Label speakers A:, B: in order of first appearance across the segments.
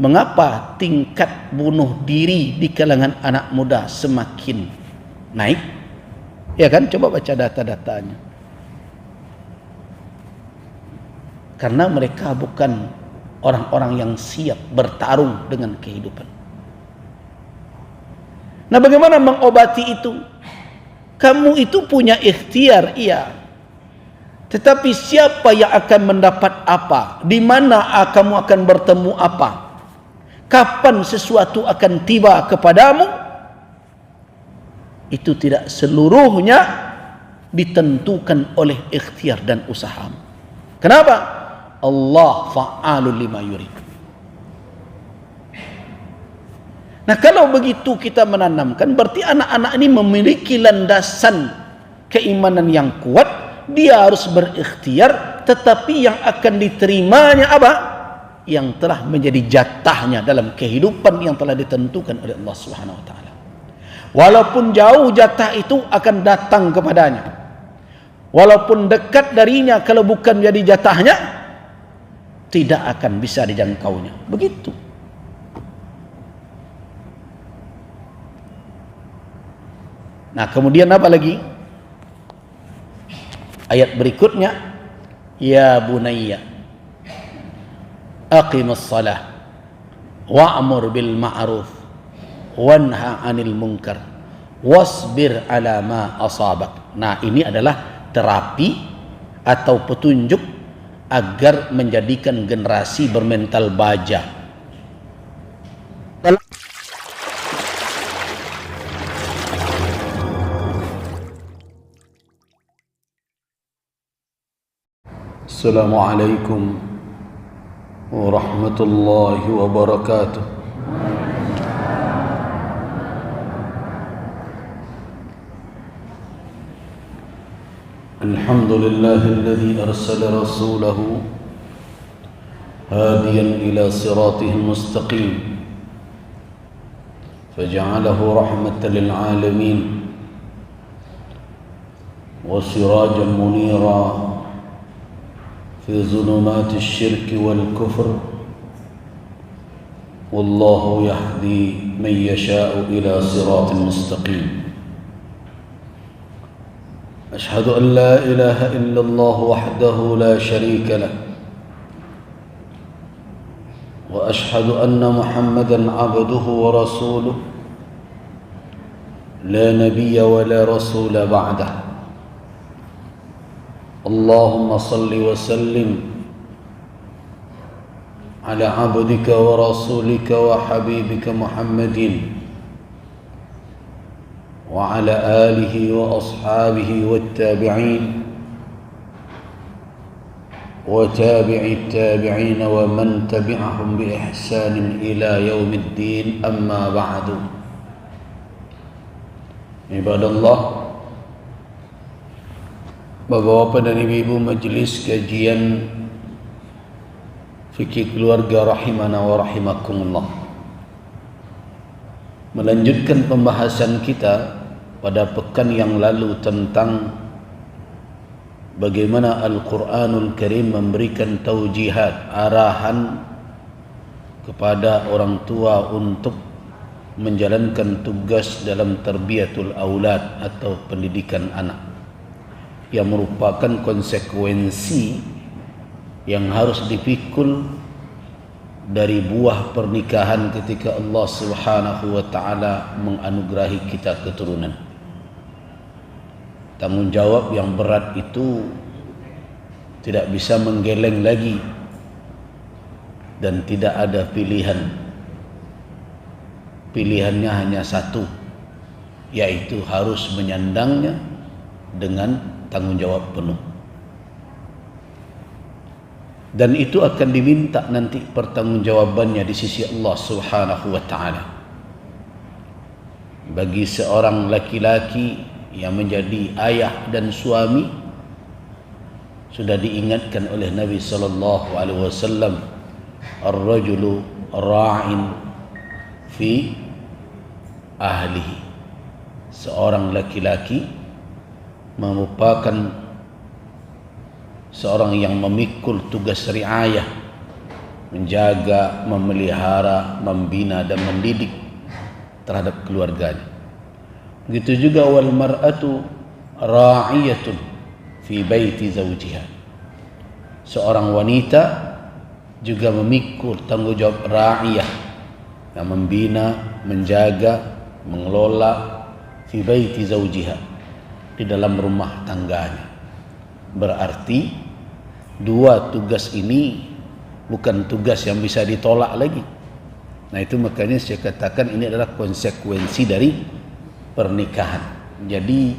A: mengapa tingkat bunuh diri di kalangan anak muda semakin naik? Ya kan, coba baca data-datanya. Karena mereka bukan orang-orang yang siap bertarung dengan kehidupan. Nah, bagaimana mengobati itu? Kamu itu punya ikhtiar, iya. Tetapi siapa yang akan mendapat apa? Di mana kamu akan bertemu apa? Kapan sesuatu akan tiba kepadamu? Itu tidak seluruhnya ditentukan oleh ikhtiar dan usahamu. Kenapa? Allah fa'alul lima yurid. Nah, kalau begitu kita menanamkan, berarti anak-anak ini memiliki landasan keimanan yang kuat. Dia harus berikhtiar, tetapi yang akan diterimanya apa? Yang telah menjadi jatahnya dalam kehidupan yang telah ditentukan oleh Allah Subhanahu wa taala. Walaupun jauh jatah itu akan datang kepadanya. Walaupun dekat darinya, kalau bukan jadi jatahnya, tidak akan bisa dijangkaunya. Begitu. Nah, kemudian apa lagi? Ayat berikutnya, ya bunayya aqimus salah wa'mur bil ma'ruf wanha 'anil munkar wasbir 'ala ma asabak. Nah, ini adalah terapi atau petunjuk agar menjadikan generasi bermental baja. Assalamualaikum warahmatullahi wabarakatuh. Alhamdulillahilladzi arsala rasulahu hadiyan ila siratihil mustaqim faja'alahu rahmatan lil alamin wa sirajan munira في ظلمات الشرك والكفر والله يهدي من يشاء إلى صراط مستقيم. أشهد أن لا إله إلا الله وحده لا شريك له وأشهد أن محمدا عبده ورسوله لا نبي ولا رسول بعده. اللهم صل وسلم على عبدك ورسولك وحبيبك محمد وعلى آله وأصحابه والتابعين وتابع التابعين ومن تبعهم بإحسان إلى يوم الدين. أما بعد. عباد الله, Bapak-bapak dan ibu-ibu majelis kajian fikih keluarga rahimana wa rahimakumullah, melanjutkan pembahasan kita pada pekan yang lalu tentang bagaimana Al-Quranul Karim memberikan taujihat, arahan kepada orang tua untuk menjalankan tugas dalam tarbiyatul aulad atau pendidikan anak, yang merupakan konsekuensi yang harus dipikul dari buah pernikahan ketika Allah Subhanahu wa taala menganugerahi kita keturunan. Tanggung jawab yang berat itu tidak bisa menggeleng lagi dan tidak ada pilihan. Pilihannya hanya satu, yaitu harus menyandangnya dengan tanggung jawab penuh. Dan itu akan diminta nanti pertanggungjawabannya di sisi Allah Subhanahu wa taala. Bagi seorang laki-laki yang menjadi ayah dan suami, sudah diingatkan oleh Nabi sallallahu alaihi wasallam, ar-rajulu ra'in fi ahlihi. Seorang laki-laki merupakan seorang yang memikul tugas riayah menjaga, memelihara, membina dan mendidik terhadap keluarganya. Begitu juga wal mar'atu ra'iyatun fi baiti zawjiha. Seorang wanita juga memikul tanggungjawab ra'iyah, yang membina, menjaga, mengelola fi baiti zawjiha, di dalam rumah tangganya. Berarti dua tugas ini bukan tugas yang bisa ditolak lagi. Nah, itu makanya saya katakan ini adalah konsekuensi dari pernikahan. Jadi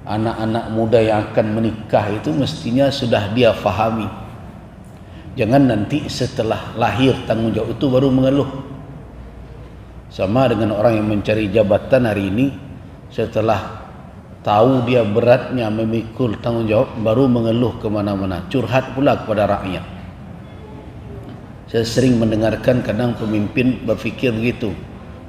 A: anak-anak muda yang akan menikah itu mestinya sudah dia fahami. Jangan nanti setelah lahir tanggung jawab itu baru mengeluh. Sama dengan orang yang mencari jabatan hari ini, setelah tahu dia beratnya memikul tanggung jawab baru mengeluh kemana-mana, curhat pula kepada rakyat. Saya sering mendengarkan kadang pemimpin berfikir begitu,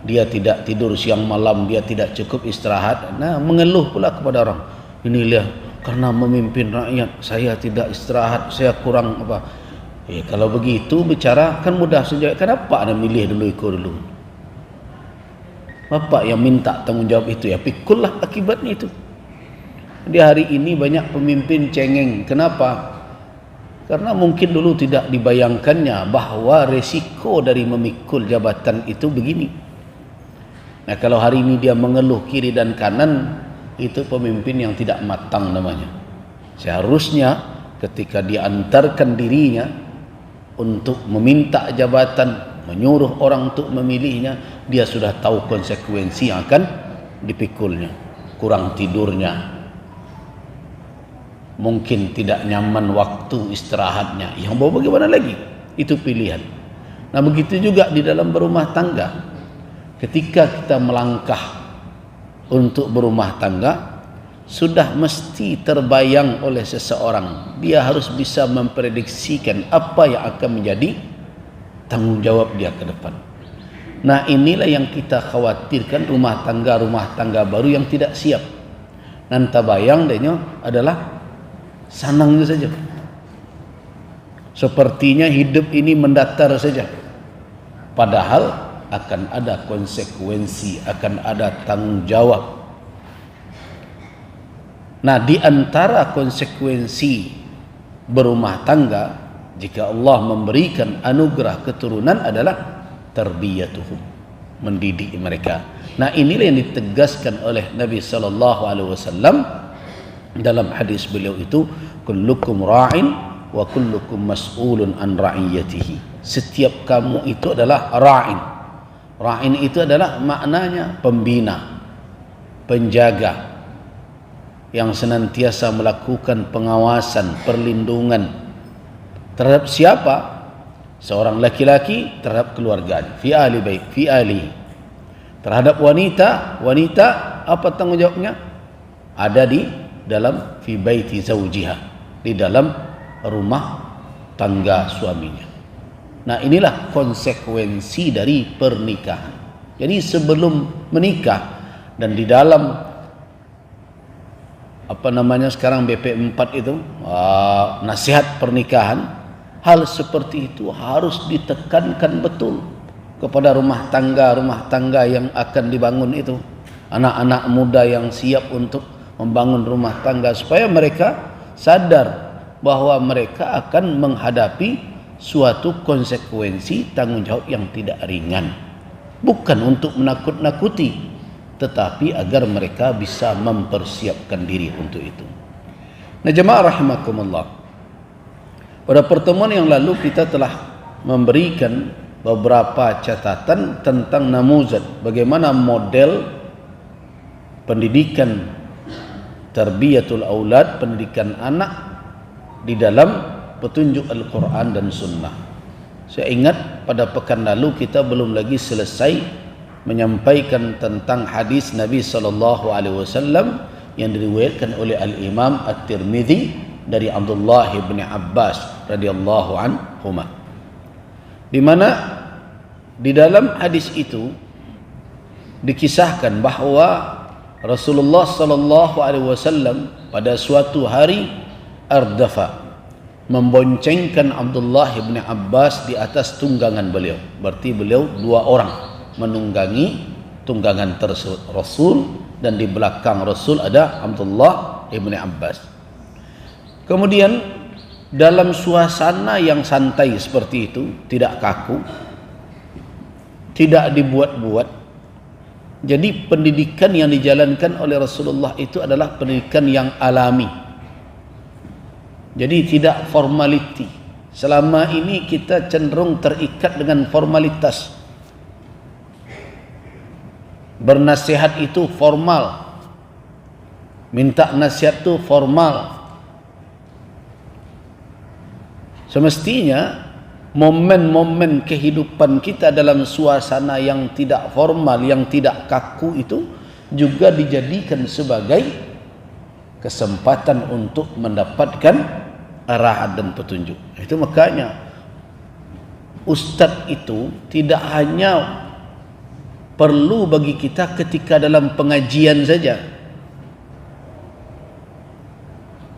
A: dia tidak tidur siang malam, dia tidak cukup istirahat, nah mengeluh pula kepada orang. Inilah karena memimpin rakyat saya tidak istirahat, saya kurang apa. Kalau begitu bicara kan mudah saja. Kenapa Anda milih dulu ikut dulu? Bapak yang minta tanggung jawab itu, ya pikullah akibatnya itu. Di hari ini banyak pemimpin cengeng. Kenapa? Karena mungkin dulu tidak dibayangkannya bahwa resiko dari memikul jabatan itu begini. Nah, kalau hari ini dia mengeluh kiri dan kanan, itu pemimpin yang tidak matang namanya. Seharusnya ketika dia antarkan dirinya untuk meminta jabatan, menyuruh orang untuk memilihnya, dia sudah tahu konsekuensi yang akan dipikulnya. Kurang tidurnya, mungkin tidak nyaman waktu istirahatnya, yang mau bagaimana lagi, itu pilihan. Nah, begitu juga di dalam berumah tangga. Ketika kita melangkah untuk berumah tangga, sudah mesti terbayang oleh seseorang, dia harus bisa memprediksikan apa yang akan menjadi tanggung jawab dia ke depan. Nah, inilah yang kita khawatirkan, rumah tangga baru yang tidak siap. Nanti bayang dehnya adalah sanangnya saja, sepertinya hidup ini mendatar saja, padahal akan ada konsekuensi, akan ada tanggung jawab. Nah, di antara konsekuensi berumah tangga jika Allah memberikan anugerah keturunan adalah tarbiyatuhum, mendidik mereka. Nah, inilah yang ditegaskan oleh Nabi sallallahu alaihi wasallam dalam hadis beliau itu, kullukum ra'in wa kullukum mas'ulun an ra'iyatihi. Setiap kamu itu adalah ra'in. Ra'in itu adalah maknanya pembina, penjaga, yang senantiasa melakukan pengawasan, perlindungan terhadap siapa? Seorang laki-laki terhadap keluarganya, fi ahli bait, fi ahli. Terhadap wanita, apa tanggung jawabnya? Ada di dalam fi baiti zawjiha, di dalam rumah tangga suaminya. Nah, inilah konsekuensi dari pernikahan. Jadi sebelum menikah dan di dalam sekarang BP4 itu nasihat pernikahan, hal seperti itu harus ditekankan betul kepada rumah tangga yang akan dibangun itu, anak-anak muda yang siap untuk membangun rumah tangga, supaya mereka sadar bahwa mereka akan menghadapi suatu konsekuensi tanggung jawab yang tidak ringan, bukan untuk menakut-nakuti, tetapi agar mereka bisa mempersiapkan diri untuk itu. Nah, jemaah rahimakumullah, pada pertemuan yang lalu kita telah memberikan beberapa catatan tentang namuzad, bagaimana model pendidikan tarbiyatul aulad, pendidikan anak di dalam petunjuk Al-Quran dan Sunnah. Saya ingat pada pekan lalu kita belum lagi selesai menyampaikan tentang hadis Nabi SAW yang diriwayatkan oleh Al-Imam At-Tirmidzi dari Abdullah bin Abbas radhiyallahu anhuma, di mana di dalam hadis itu dikisahkan bahwa Rasulullah SAW pada suatu hari ardafa, memboncengkan Abdullah bin Abbas di atas tunggangan beliau. Berarti beliau dua orang menunggangi tunggangan tersebut, Rasul, dan di belakang Rasul ada Abdullah bin Abbas. Kemudian dalam suasana yang santai seperti itu, tidak kaku, tidak dibuat-buat. Jadi pendidikan yang dijalankan oleh Rasulullah itu adalah pendidikan yang alami. Jadi tidak formality. Selama ini kita cenderung terikat dengan formalitas. Bernasihat itu formal. Minta nasihat itu formal. Semestinya momen-momen kehidupan kita dalam suasana yang tidak formal, yang tidak kaku itu juga dijadikan sebagai kesempatan untuk mendapatkan arahan dan petunjuk. Itu makanya ustadz itu tidak hanya perlu bagi kita ketika dalam pengajian saja.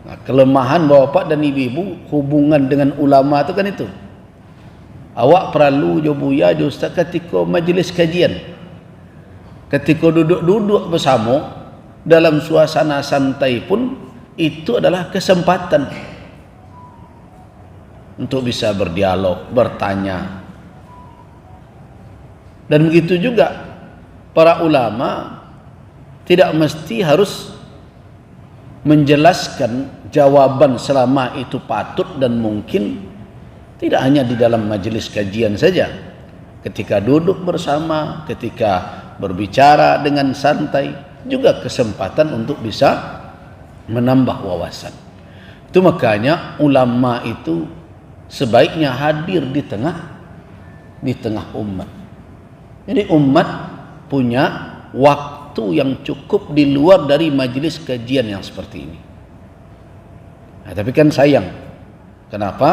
A: Nah, kelemahan bapak dan ibu-ibu hubungan dengan ulama itu kan itu. Awak perlu jo buya jo ustaz ketika majlis kajian. Ketika duduk-duduk bersama dalam suasana santai pun itu adalah kesempatan untuk bisa berdialog, bertanya. Dan begitu juga para ulama tidak mesti harus menjelaskan jawaban selama itu patut dan mungkin. Tidak hanya di dalam majelis kajian saja. Ketika duduk bersama, ketika berbicara dengan santai, juga kesempatan untuk bisa menambah wawasan. Itu makanya ulama itu sebaiknya hadir di tengah umat. Jadi umat punya waktu yang cukup di luar dari majelis kajian yang seperti ini. Nah, tapi kan sayang. Kenapa?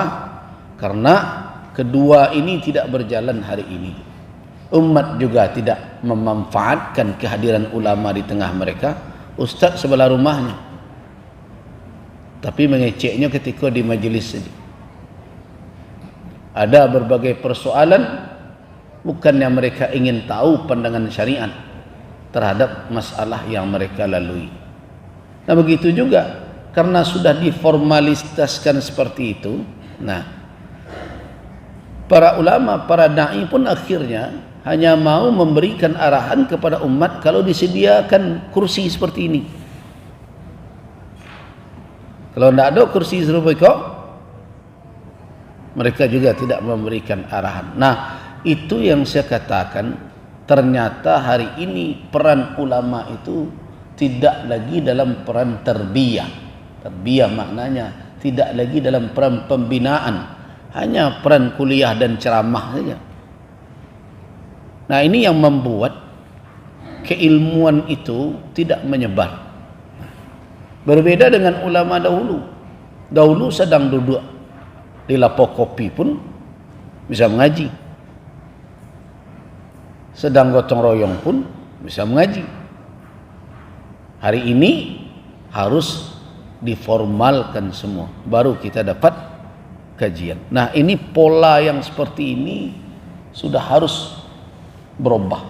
A: Karena kedua ini tidak berjalan hari ini. Umat juga tidak memanfaatkan kehadiran ulama di tengah mereka. Ustaz sebelah rumahnya, tapi mengeceknya ketika di majelis saja. Ada berbagai persoalan, bukannya mereka ingin tahu pandangan syariat terhadap masalah yang mereka lalui. Nah begitu juga, karena sudah diformalistaskan seperti itu. Nah, para ulama, para da'i pun akhirnya hanya mau memberikan arahan kepada umat kalau disediakan kursi seperti ini. Kalau tidak ada kursi serupa itu, mereka juga tidak memberikan arahan. Nah, itu yang saya katakan, ternyata hari ini peran ulama itu tidak lagi dalam peran tarbiyah. Tarbiyah maknanya tidak lagi dalam peran pembinaan. Hanya peran kuliah dan ceramah saja. Nah ini yang membuat keilmuan itu tidak menyebar. Berbeda dengan ulama dahulu. Dahulu sedang duduk di lapak kopi pun bisa mengaji. Sedang gotong royong pun bisa mengaji. Hari ini harus diformalkan semua. Baru kita dapat kajian. Nah ini pola yang seperti ini sudah harus berubah.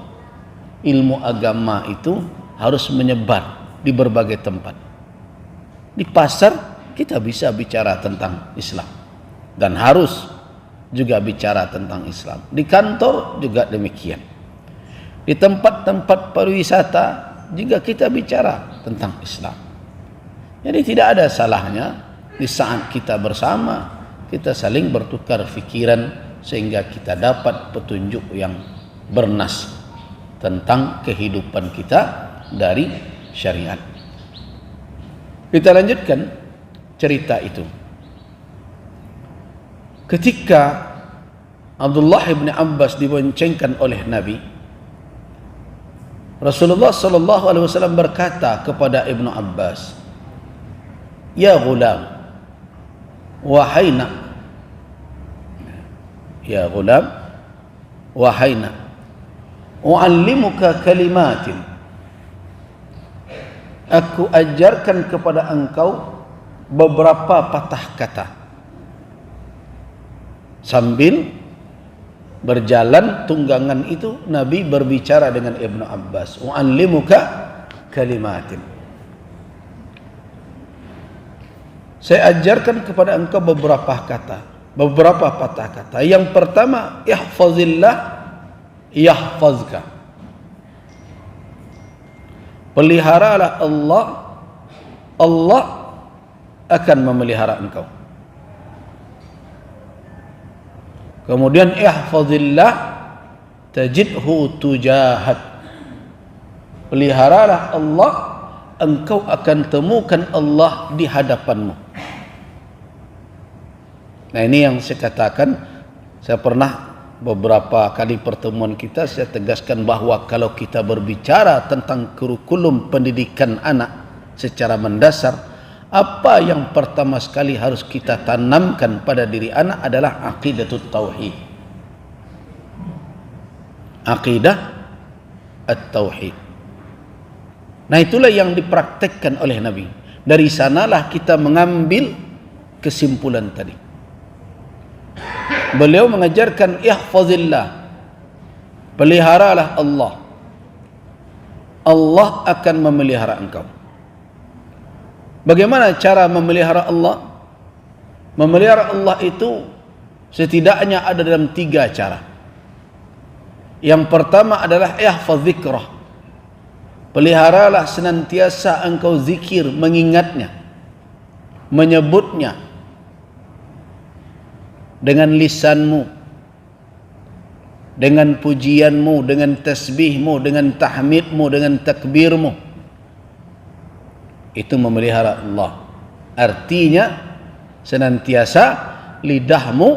A: Ilmu agama itu harus menyebar di berbagai tempat. Di pasar kita bisa bicara tentang Islam dan harus juga bicara tentang Islam. Di kantor juga demikian. Di tempat-tempat pariwisata juga kita bicara tentang Islam. Jadi tidak ada salahnya di saat kita bersama kita saling bertukar fikiran sehingga kita dapat petunjuk yang bernas tentang kehidupan kita dari syariat. Kita lanjutkan cerita itu. Ketika Abdullah bin Abbas diboncengkan oleh Nabi, Rasulullah sallallahu alaihi wasallam berkata kepada Ibnu Abbas, "Ya ghulam, wahai nak, ya ghulam, wahai nak, u'allimuka kalimatin, aku ajarkan kepada engkau beberapa patah kata. Sambil berjalan tunggangan itu Nabi berbicara dengan Ibnu Abbas, "U'allimuka kalimatin." Saya ajarkan kepada engkau beberapa kata, beberapa patah kata. Yang pertama, ihfazillah yahfazka. Peliharalah Allah, Allah akan memelihara engkau. Kemudian ihfazillah tajidhu tujahak. Peliharalah Allah, engkau akan temukan Allah di hadapanmu. Nah, ini yang saya katakan. Saya pernah beberapa kali pertemuan kita saya tegaskan bahwa kalau kita berbicara tentang kurikulum pendidikan anak secara mendasar, apa yang pertama sekali harus kita tanamkan pada diri anak adalah aqidatut tauhid. Aqidah at-tauhid. Nah, itulah yang dipraktekkan oleh Nabi. Dari sanalah kita mengambil kesimpulan tadi. Beliau mengajarkan ihfazillah, peliharalah Allah, Allah akan memelihara engkau. Bagaimana cara memelihara Allah? Memelihara Allah itu setidaknya ada dalam 3 cara. Yang pertama adalah ihfaz zikrah. Peliharalah senantiasa engkau zikir, mengingatnya, menyebutnya dengan lisanmu, dengan pujianmu, dengan tasbihmu, dengan tahmidmu, dengan takbirmu. Itu memelihara Allah. Artinya senantiasa lidahmu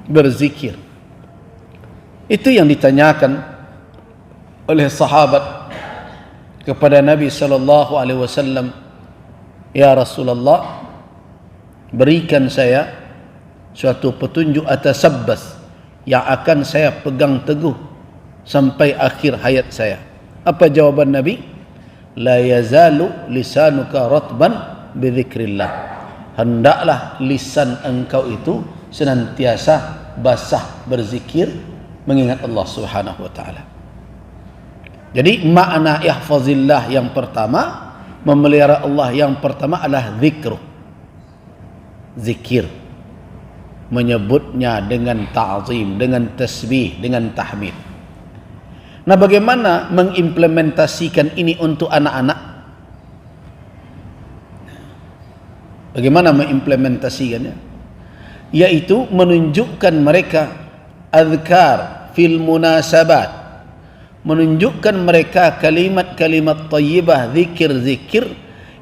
A: berzikir. Itu yang ditanyakan oleh sahabat kepada Nabi sallallahu alaihi wasallam, "Ya Rasulullah, berikan saya suatu petunjuk atasabbas yang akan saya pegang teguh sampai akhir hayat saya." Apa jawaban Nabi? "La yazalu lisanuka ratban bidzikrillah." Hendaklah lisan engkau itu senantiasa basah berzikir, mengingat Allah Subhanahu wa taala. Jadi makna ihfazillah yang pertama, memelihara Allah yang pertama adalah zikr. Zikir. Menyebutnya dengan ta'zim, dengan tasbih, dengan tahmid. Nah, bagaimana mengimplementasikan ini untuk anak-anak? Bagaimana mengimplementasikannya? Yaitu menunjukkan mereka azkar fil munasabat, menunjukkan mereka kalimat-kalimat thayyibah, zikir-zikir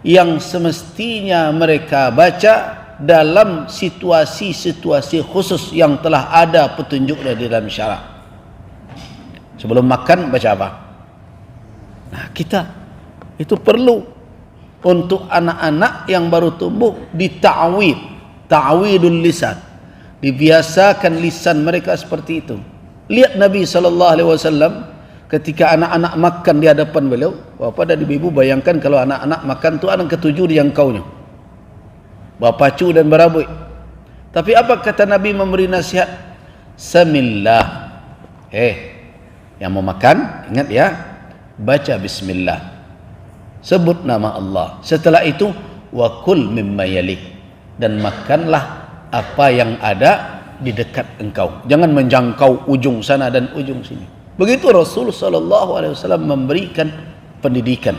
A: yang semestinya mereka baca dalam situasi-situasi khusus yang telah ada petunjuk di dalam syarak. Sebelum makan baca apa? Nah, kita itu perlu untuk anak-anak yang baru tumbuh dita'wid, ta'widul lisan. Dibiasakan lisan mereka seperti itu. Lihat Nabi sallallahu alaihi wasallam ketika anak-anak makan di hadapan beliau. Bapak dan ibu bayangkan kalau anak-anak makan tu anak ketujuh dijangkaunya, bapacu dan barabui. Tapi apa kata Nabi memberi nasihat? Samillah. Yang mau makan, ingat ya, baca bismillah, sebut nama Allah. Setelah itu wa kul mimma yalik, dan makanlah apa yang ada di dekat engkau. Jangan menjangkau ujung sana dan ujung sini. Begitu Rasul sallallahu alaihi wasallam memberikan pendidikan.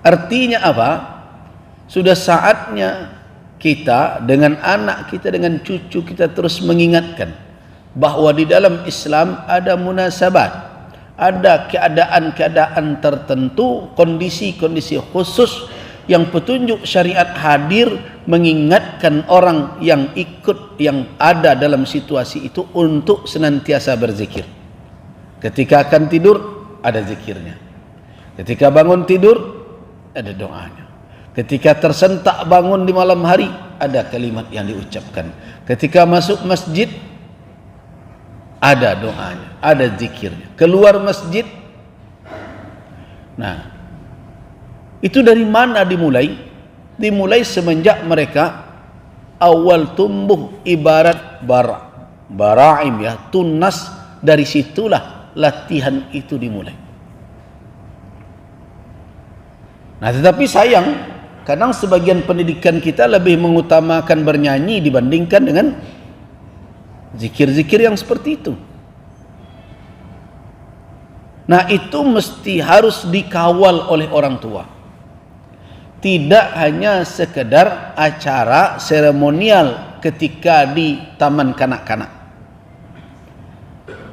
A: Artinya apa? Sudah saatnya kita dengan anak kita, dengan cucu kita terus mengingatkan bahwa di dalam Islam ada munasabat, ada keadaan-keadaan tertentu, kondisi-kondisi khusus yang petunjuk syariat hadir mengingatkan orang yang ikut, yang ada dalam situasi itu untuk senantiasa berzikir. Ketika akan tidur ada zikirnya, ketika bangun tidur ada doanya, ketika tersentak bangun di malam hari ada kalimat yang diucapkan, ketika masuk masjid ada doanya, ada zikirnya, keluar masjid. Nah, itu dari mana dimulai? Dimulai semenjak mereka awal tumbuh ibarat baraim ya, tunas. Dari situlah latihan itu dimulai. Nah, tetapi sayang, kadang sebagian pendidikan kita lebih mengutamakan bernyanyi dibandingkan dengan zikir-zikir yang seperti itu. Nah, itu mesti harus dikawal oleh orang tua. Tidak hanya sekedar acara seremonial ketika di taman kanak-kanak.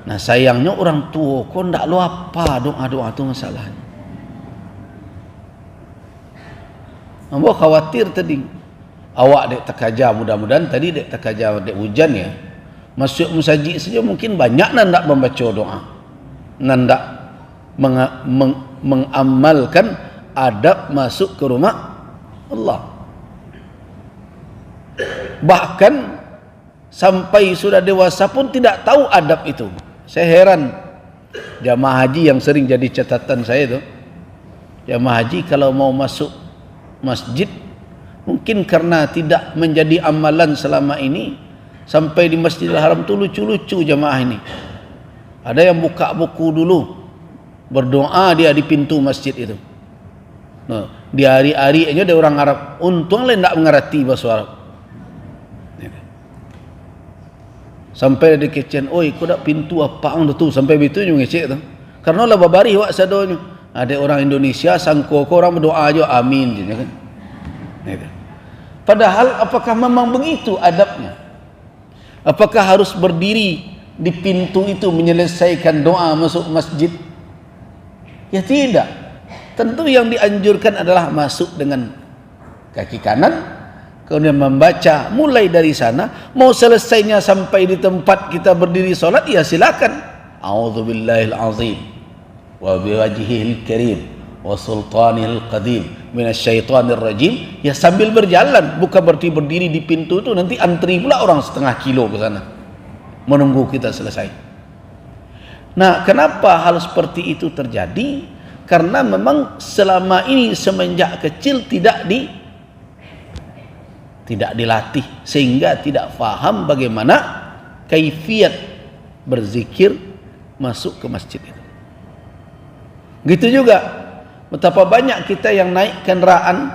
A: Nah, sayangnya orang tua kok ndak lu apa doa-doa itu masalahnya. Ambo khawatir tadi. Awak dek takaja, mudah-mudahan tadi dek takaja dek hujan ya. Masuk musajid saja mungkin banyak ndak membaca doa. Ndak mengamalkan adab masuk ke rumah Allah. Bahkan sampai sudah dewasa pun tidak tahu adab itu. Saya heran jamaah haji yang sering jadi catatan saya itu. Jamaah haji kalau mau masuk masjid, mungkin karena tidak menjadi amalan selama ini, sampai di Masjidil Haram itu lucu-lucu jamaah ini. Ada yang buka buku dulu, berdoa dia di pintu masjid itu. Nah, di hari-hari aja ada orang Arab. Untung lah tidak mengerti bahasa Arab. Sampai ada kecen, oi kau dak pintu apa ang tu sampai begitu juga ngecek tu. Karena lah babari wak sadonya. Ada orang Indonesia sangko kau orang berdoa aja amin je kan. Padahal apakah memang begitu adabnya? Apakah harus berdiri di pintu itu menyelesaikan doa masuk masjid? Ya tidak. Tentu yang dianjurkan adalah masuk dengan kaki kanan, kemudian membaca mulai dari sana. Mau selesainya sampai di tempat kita berdiri solat, ya silakan. A'udzubillahil azim wa biwajhihil karim wa sultanihil qadim minasyaitonir rajim. Ya sambil berjalan, bukan berarti berdiri di pintu itu nanti antri pula orang setengah kilo ke sana menunggu kita selesai. Nah, kenapa hal seperti itu terjadi? Karena memang selama ini semenjak kecil tidak dilatih, sehingga tidak faham bagaimana kaifiat berzikir masuk ke masjid itu. Gitu juga betapa banyak kita yang naik kendaraan,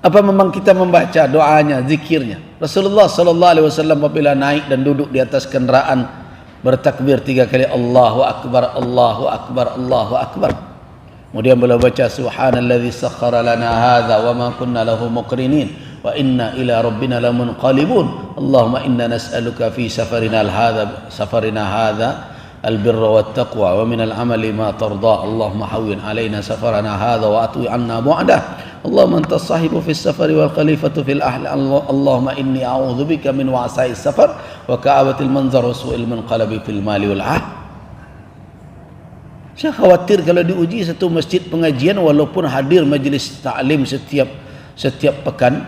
A: apa memang kita membaca doanya, zikirnya. Rasulullah sallallahu alaihi wasallam apabila naik dan duduk di atas kendaraan bertakbir 3 kali, Allahu akbar, Allahu akbar, Allahu akbar. Kemudian beliau baca subhanalladzi sakhkhara lana hadza wa ma kunna lahu muqrinin wa inna ila rabbina lamunqalibun. Allahumma inna nas'aluka fi safarina hadza albirra wat taqwa wa min al-amali ma tarda. Allahumma hawwin alaina safarana hadza wa atwi anna bu'dah. Allahumma anta as-sahibu fi as-safari wal khalifatu fil ahli. Allahumma inni a'udzubika min wa'sa'i as-safar wa ka'abatil manzar wa su'il munqalabi fil mali wal ahd. Saya khawatir kalau diuji satu masjid pengajian walaupun hadir majlis ta'lim setiap pekan,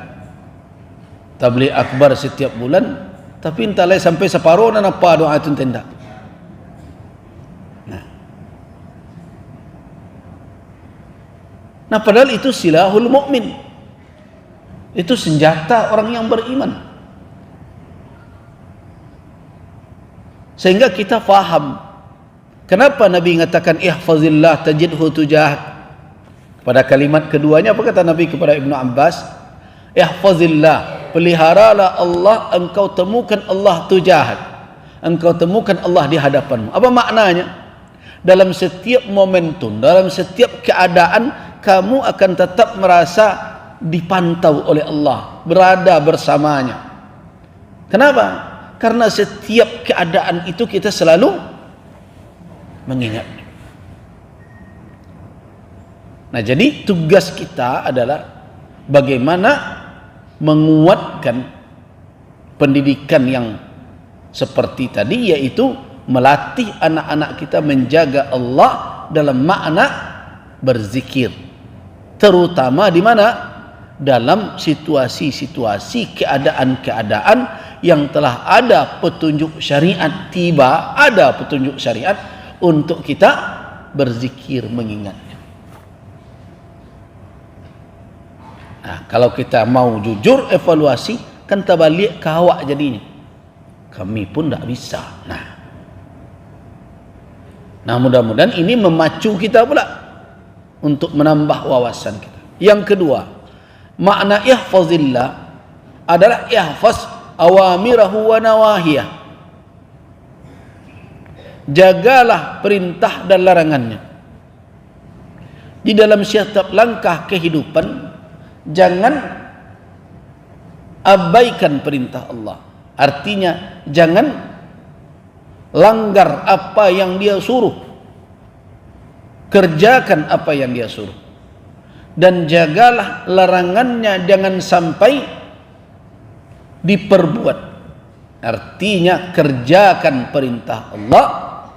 A: tabligh akbar setiap bulan, tapi entahlah sampai separuh dan apa doa itu tenda. Nah, padahal itu silahul mukmin. Itu senjata orang yang beriman. Sehingga kita faham kenapa Nabi mengatakan ihfazillah tajidhu tujahak. Pada kalimat keduanya apa kata Nabi kepada Ibnu Abbas? Ihfazillah, peliharalah Allah, engkau temukan Allah tujahak. Engkau temukan Allah di hadapanmu. Apa maknanya? Dalam setiap momentum, dalam setiap keadaan kamu akan tetap merasa dipantau oleh Allah, berada bersamanya. Kenapa? Karena setiap keadaan itu kita selalu mengingat. Nah, jadi tugas kita adalah bagaimana menguatkan pendidikan yang seperti tadi, yaitu melatih anak-anak kita menjaga Allah dalam makna berzikir, terutama di mana? Dalam situasi-situasi, keadaan-keadaan yang telah ada petunjuk syariat, tiba ada petunjuk syariat untuk kita berzikir mengingatnya. Nah, kalau kita mau jujur evaluasi, kan terbalik ke awak jadinya. Kami pun tak bisa. Nah, mudah-mudahan ini memacu kita pula untuk menambah wawasan kita. Yang kedua, makna ihfazillah adalah ihfaz awamirahu wa nawahiyah. Jagalah perintah dan larangannya. Di dalam setiap langkah kehidupan, jangan abaikan perintah Allah. Artinya, jangan langgar apa yang dia suruh. Kerjakan apa yang dia suruh. Dan jagalah larangannya, jangan sampai diperbuat. Artinya, kerjakan perintah Allah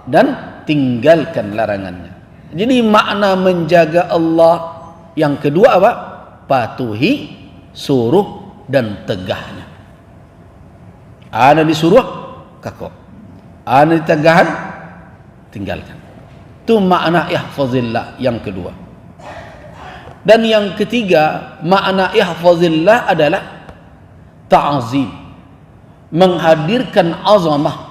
A: dan tinggalkan larangannya. Jadi makna menjaga Allah yang kedua apa? Patuhi, suruh dan tegahnya. Ana disuruh kakok, ana ditegahan tinggalkan. Itu makna ihfazillah yang kedua. Dan yang ketiga, makna ihfazillah adalah ta'zim, menghadirkan azamah,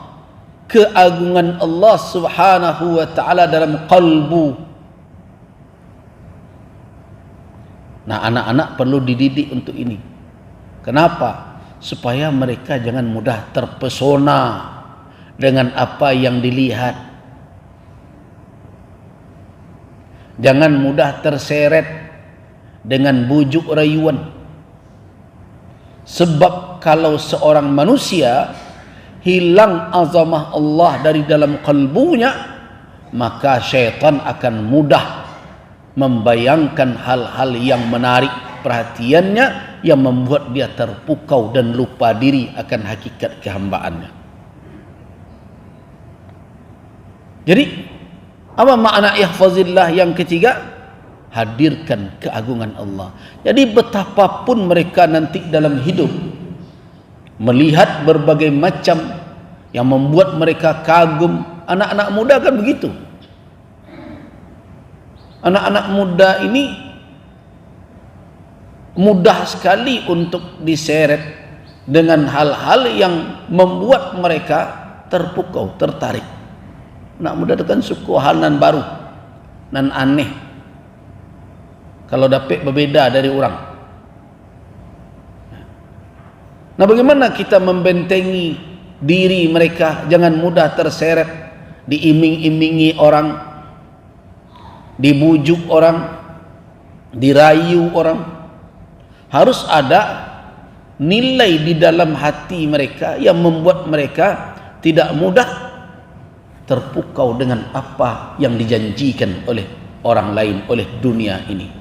A: keagungan Allah Subhanahu wa taala dalam qalbu. Nah, anak-anak perlu dididik untuk ini. Kenapa? Supaya mereka jangan mudah terpesona dengan apa yang dilihat. Jangan mudah terseret dengan bujuk rayuan. Sebab kalau seorang manusia hilang azamah Allah dari dalam kalbunya, maka syaitan akan mudah membayangkan hal-hal yang menarik perhatiannya, yang membuat dia terpukau dan lupa diri akan hakikat kehambaannya. Jadi apa makna ihfazillah yang ketiga? Hadirkan keagungan Allah. Jadi betapapun mereka nanti dalam hidup melihat berbagai macam yang membuat mereka kagum. Anak-anak muda kan begitu. Anak-anak muda ini mudah sekali untuk diseret dengan hal-hal yang membuat mereka terpukau, tertarik. Anak muda itu kan suka hal nan baru, nan aneh. Kalau dapat berbeda dari orang. Nah, bagaimana kita membentengi diri mereka jangan mudah terseret, diiming-imingi orang, dibujuk orang, dirayu orang. Harus ada nilai di dalam hati mereka yang membuat mereka tidak mudah terpukau dengan apa yang dijanjikan oleh orang lain, oleh dunia ini.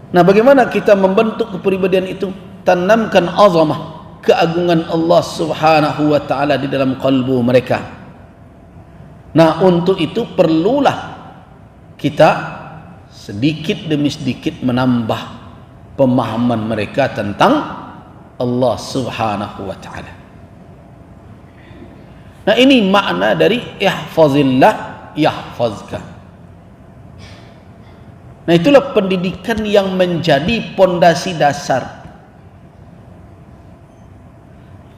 A: Nah, bagaimana kita membentuk kepribadian itu? Tanamkan azamah, keagungan Allah Subhanahu wa taala di dalam kalbu mereka. Nah, untuk itu perlulah kita sedikit demi sedikit menambah pemahaman mereka tentang Allah Subhanahu wa taala. Nah, ini makna dari ihfazillah yahfazka. Nah, itulah pendidikan yang menjadi pondasi dasar.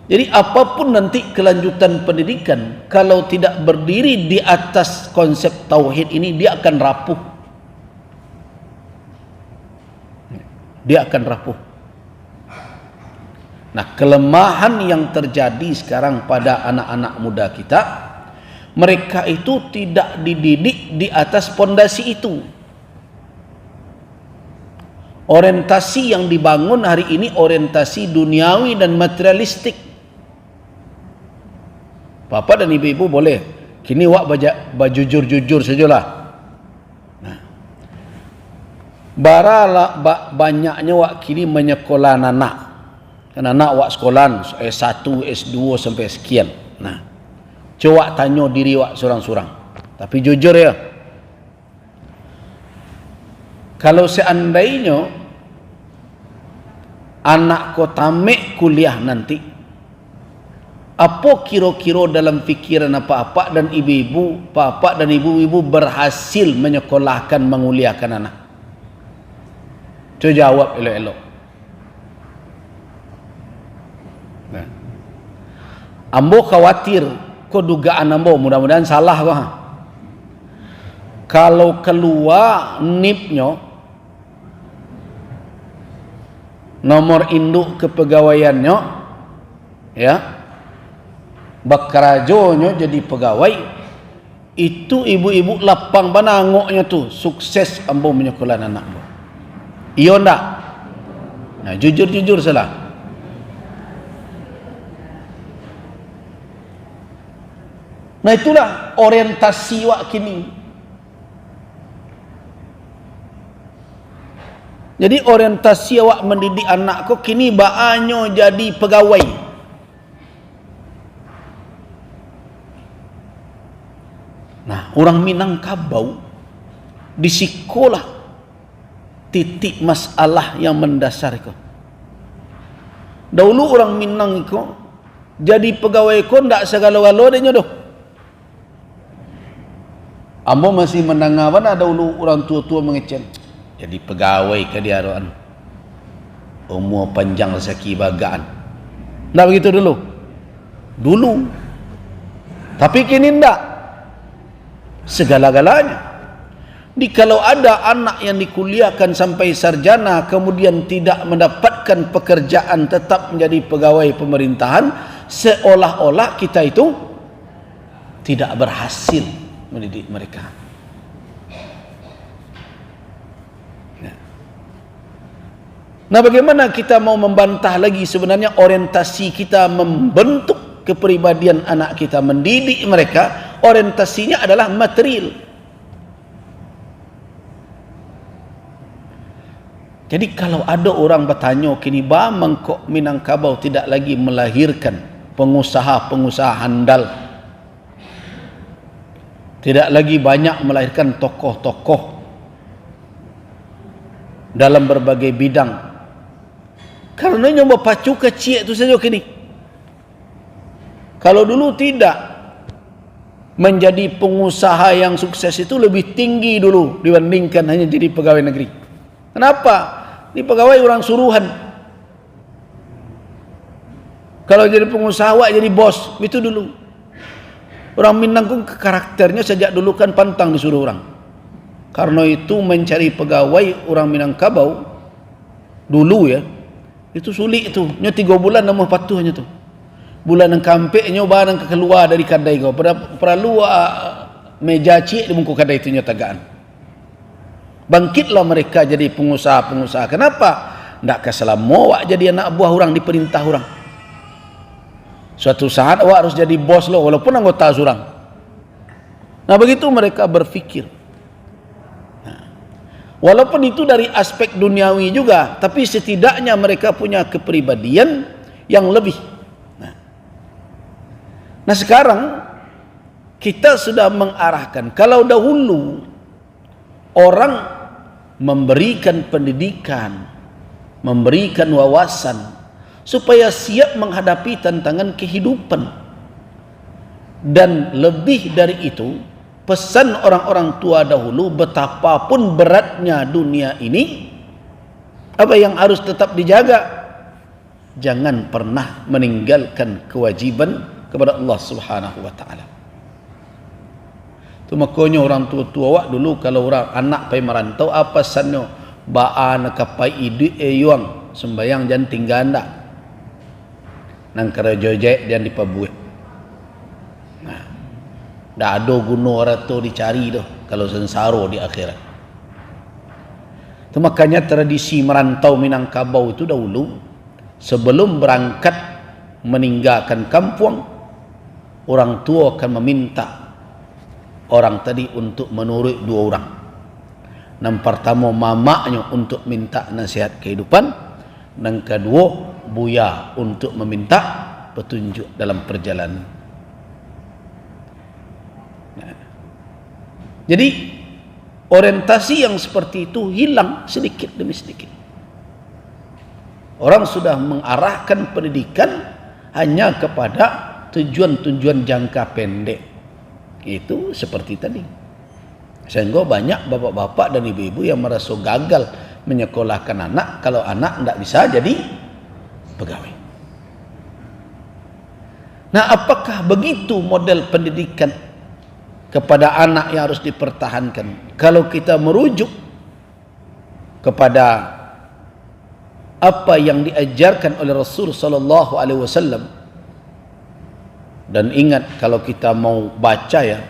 A: Jadi apapun nanti kelanjutan pendidikan, kalau tidak berdiri di atas konsep tauhid ini, dia akan rapuh. Dia akan rapuh. Nah, kelemahan yang terjadi sekarang pada anak-anak muda kita, mereka itu tidak dididik di atas pondasi itu. Orientasi yang dibangun hari ini orientasi duniawi dan materialistik. Bapak dan ibu-ibu boleh kini wak bajujur-jujur sajalah. Nah, baralah banyaknya wak kini menyekolah anak. Kan anak wak sekolah S1, S2 sampai sekian. Nah, coba tanya diri wak surang-surang. Tapi jujur ya. Kalau seandainya anak kau tamek kuliah nanti, apa kira-kira dalam fikiran apa-apa dan ibu-ibu, bapak dan ibu-ibu berhasil menyekolahkan, menguliakan anak? Coba jawab elok-elok. Ambo khawatir, kok dugaan ambo, mudah-mudahan salah kok. Kalau keluar NIP-nyo, nomor induk kepegawaiannya, ya, bakarajonyo jadi pegawai, itu ibu-ibu lapang banangoknya tuh, sukses ambo menyekolah anak ambo. Iyo ndak? Nah, jujur-jujur salah. Nah, itulah orientasi wak kini. Jadi orientasi awak mendidik anak kau kini baanyo jadi pegawai. Nah, orang Minangkabau di sekolah titik masalah yang mendasar kau. Dahulu orang Minang kau jadi pegawai kau ndak segala-gala dia nyodoh. Ambo masih menangawan ada dulu orang tua-tua mengecen. Jadi pegawai ke dia roan. Umur panjang rezeki bagaan. Ndak begitu dulu. Dulu. Tapi kini ndak. Segala-galanya. Di kalau ada anak yang dikuliahkan sampai sarjana kemudian tidak mendapatkan pekerjaan tetap menjadi pegawai pemerintahan, seolah-olah kita itu tidak berhasil mendidik mereka. Nah, bagaimana kita mau membantah lagi sebenarnya orientasi kita membentuk kepribadian anak kita, mendidik mereka, orientasinya adalah material. Jadi kalau ada orang bertanya kini bamang kok Minangkabau tidak lagi melahirkan pengusaha-pengusaha handal, tidak lagi banyak melahirkan tokoh-tokoh dalam berbagai bidang, karena nyoba pacu kecil itu saja kini. Kalau dulu tidak, menjadi pengusaha yang sukses itu lebih tinggi dulu dibandingkan hanya jadi pegawai negeri. Kenapa? Ini pegawai orang suruhan. Kalau jadi pengusaha jadi bos, itu dulu. Orang Minang pun karakternya sejak dulu kan pantang disuruh orang. Karena itu mencari pegawai orang Minangkabau dulu ya, itu sulit itu. Nya 3 bulan nama patuhnya tuh. Bulan yang kampeknya barang keluar dari kadai kau. Perlu meja cik di muka kadai itu nyatagaan. Bangkitlah mereka jadi pengusaha-pengusaha. Kenapa? Ndak keselamo awak jadi anak buah orang, diperintah orang. Suatu saat awak harus jadi bos lo walaupun anggota orang. Nah, begitu mereka berfikir. Nah, walaupun itu dari aspek duniawi juga, tapi setidaknya mereka punya kepribadian yang lebih. Nah, sekarang kita sudah mengarahkan. Kalau dahulu orang memberikan pendidikan, memberikan wawasan supaya siap menghadapi tantangan kehidupan, dan lebih dari itu pesan orang-orang tua dahulu, betapapun beratnya dunia ini, apa yang harus tetap dijaga? Jangan pernah meninggalkan kewajiban kepada Allah Subhanahu wa taala. Tu makanya orang tua-tua awak dulu kalau orang anak pai merantau apa sanyo baan kapai idu eyuang sembayang jangan tinggal ndak. Nang kerajojek dan dipabuat. Nah, dah ada guna orang tu dicari dah kalau sensaro di akhirat. Tu makanya tradisi merantau Minangkabau itu dahulu sebelum berangkat meninggalkan kampung, orang tua akan meminta orang tadi untuk menurut 2 orang. Yang pertama mamaknya untuk minta nasihat kehidupan, yang kedua buya untuk meminta petunjuk dalam perjalanan. Nah, jadi orientasi yang seperti itu hilang sedikit demi sedikit. Orang sudah mengarahkan pendidikan hanya kepada tujuan-tujuan jangka pendek. Itu seperti tadi. Sehingga banyak bapak-bapak dan ibu-ibu yang merasa gagal menyekolahkan anak kalau anak tidak bisa jadi pegawai. Nah, apakah begitu model pendidikan kepada anak yang harus dipertahankan? Kalau kita merujuk kepada apa yang diajarkan oleh Rasul sallallahu alaihi wasallam, dan ingat kalau kita mau baca ya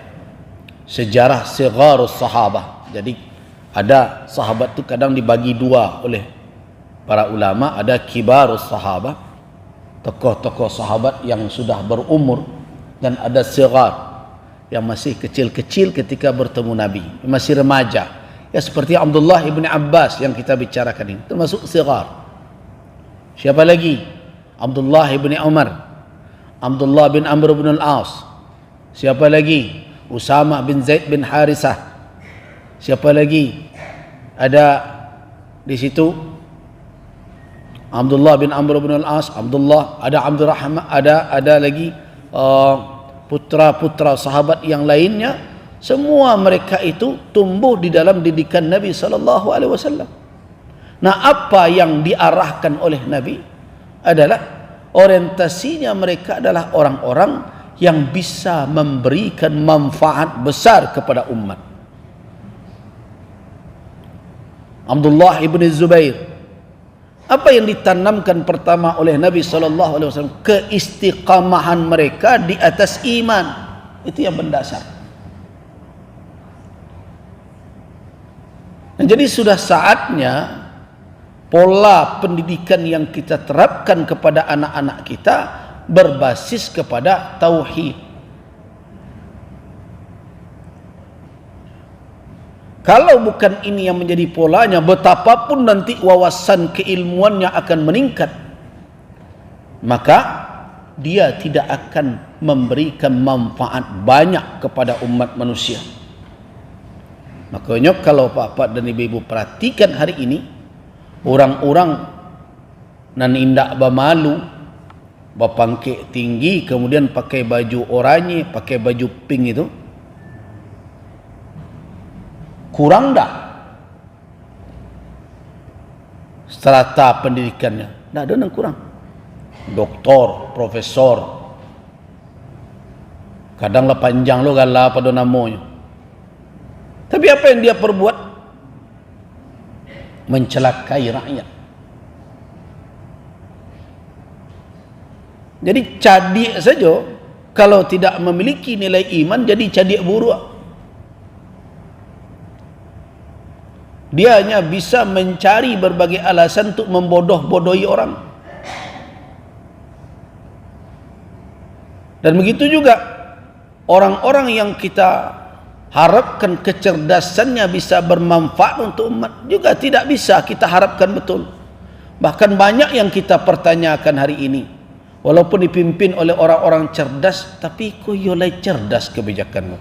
A: sejarah sigharus sahabah, jadi ada sahabat itu kadang dibagi dua oleh para ulama, ada kibarus sahabah, tokoh-tokoh sahabat yang sudah berumur, dan ada sighar yang masih kecil-kecil ketika bertemu Nabi, masih remaja ya, seperti Abdullah ibn Abbas yang kita bicarakan ini termasuk sighar. Siapa lagi? Abdullah ibn Umar, Abdullah bin Amr bin al-As. Siapa lagi? Usama bin Zaid bin Harisah. Siapa lagi? Ada di situ Abdullah bin Amr bin al-As, Abdullah, ada Abdurrahman, ada lagi putra-putra sahabat yang lainnya. Semua mereka itu tumbuh di dalam didikan Nabi sallallahu alaihi wasallam. Nah, apa yang diarahkan oleh Nabi adalah orientasinya mereka adalah orang-orang yang bisa memberikan manfaat besar kepada umat. Abdullah ibn Zubair, apa yang ditanamkan pertama oleh Nabi sallallahu alaihi wasallam? Keistiqamahan mereka di atas iman. Itu yang mendasar. Nah, jadi sudah saatnya pola pendidikan yang kita terapkan kepada anak-anak kita berbasis kepada tauhid. Kalau bukan ini yang menjadi polanya, betapapun nanti wawasan keilmuannya akan meningkat, maka dia tidak akan memberikan manfaat banyak kepada umat manusia. Makanya kalau Bapak dan Ibu perhatikan hari ini, orang-orang nan indak bamalu, bapangke tinggi, kemudian pakai baju oranye, pakai baju pink itu, kurang dah strata pendidikannya? Dah ada yang kurang. Doktor, profesor, kadanglah panjang lo galah pada namanya. Tapi apa yang dia perbuat? Mencelakai rakyat. Jadi cadik saja kalau tidak memiliki nilai iman jadi cadik buruk. Dia hanya bisa mencari berbagai alasan untuk membodoh-bodohi orang. Dan begitu juga orang-orang yang kita harapkan kecerdasannya bisa bermanfaat untuk umat juga tidak bisa kita harapkan betul. Bahkan banyak yang kita pertanyakan hari ini, walaupun dipimpin oleh orang-orang cerdas, tapi kok yolai cerdas kebijakanmu?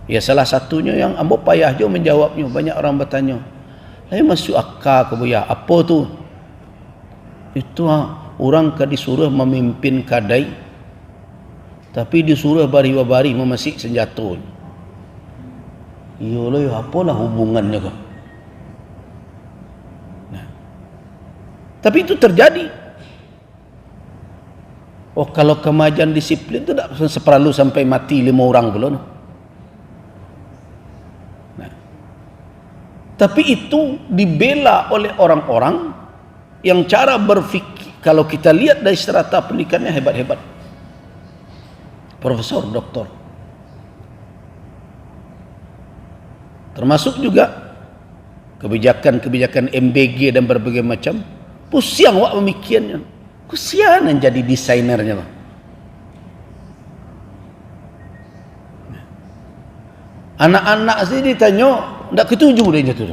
A: Ya, salah satunya yang ambo payah jo menjawabnya. Banyak orang bertanya, "Lai masuk akal ke buya? Apa tu?" Itu orang ke disuruh memimpin kadai, tapi disuruh bari-bari memasik senjata. Iyalah, apalah hubungannya kah? Nah, tapi itu terjadi. Oh, kalau kemajuan disiplin itu tidak seperlu sampai mati 5 orang belum. Nah, tapi itu dibela oleh orang-orang yang cara berfikir, kalau kita lihat dari strata pendidikannya hebat-hebat. Profesor, doktor. Termasuk juga kebijakan-kebijakan MBG dan berbagai macam. Pusing wak pemikirannya. Kesianan jadi desainernya. Anak-anak sih ditanya, tidak ketuju dia jatuh.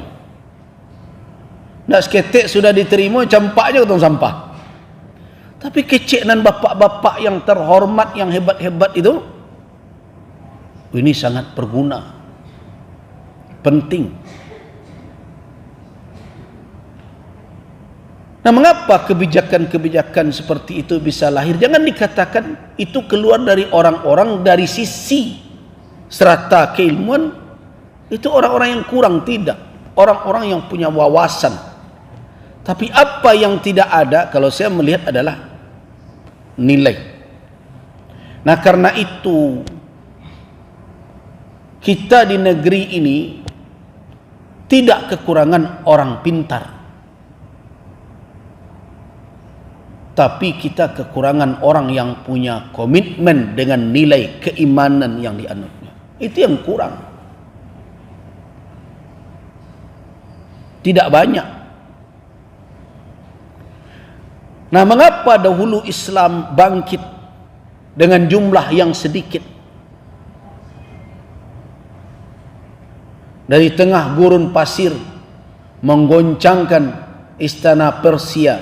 A: Tidak seketik sudah diterima, campak aja ke tong sampah. Tapi kecik dan bapak-bapak yang terhormat, yang hebat-hebat itu, ini sangat berguna. Penting. Nah, mengapa kebijakan-kebijakan seperti itu bisa lahir? Jangan dikatakan itu keluar dari orang-orang dari sisi strata keilmuan, itu orang-orang yang kurang, tidak. Orang-orang yang punya wawasan. Tapi apa yang tidak ada, kalau saya melihat adalah nilai. Nah, karena itu kita di negeri ini tidak kekurangan orang pintar, tapi kita kekurangan orang yang punya komitmen dengan nilai keimanan yang dianutnya. Itu yang kurang. Tidak banyak. Nah, mengapa dahulu Islam bangkit dengan jumlah yang sedikit? Dari tengah gurun pasir menggoncangkan istana Persia,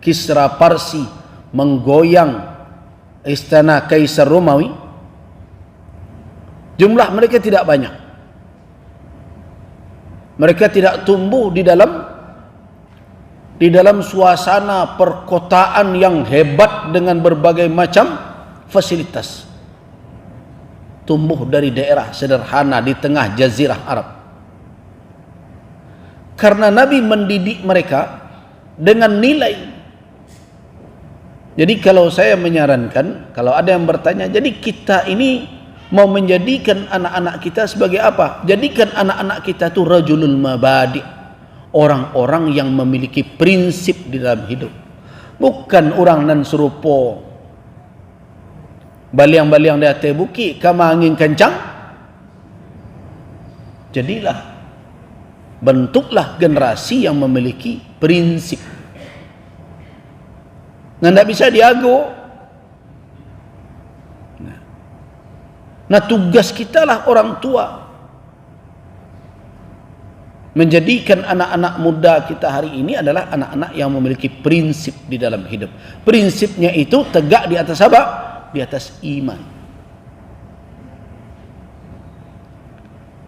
A: Kisra Parsi, menggoyang istana Kaisar Romawi. Jumlah mereka tidak banyak. Mereka tidak tumbuh di dalam suasana perkotaan yang hebat dengan berbagai macam fasilitas. Tumbuh dari daerah sederhana di tengah jazirah Arab. Karena Nabi mendidik mereka dengan nilai. Jadi kalau saya menyarankan, kalau ada yang bertanya, jadi kita ini mau menjadikan anak-anak kita sebagai apa? Jadikan anak-anak kita itu rajulul mabadi, orang-orang yang memiliki prinsip di dalam hidup, bukan orang nan serupa baliang-baliang di atas bukit kama angin kencang. Jadilah, bentuklah generasi yang memiliki prinsip. Nah, tidak bisa diago. Nah, tugas kita lah orang tua menjadikan anak-anak muda kita hari ini adalah anak-anak yang memiliki prinsip di dalam hidup. Prinsipnya itu tegak di atas apa? Di atas iman.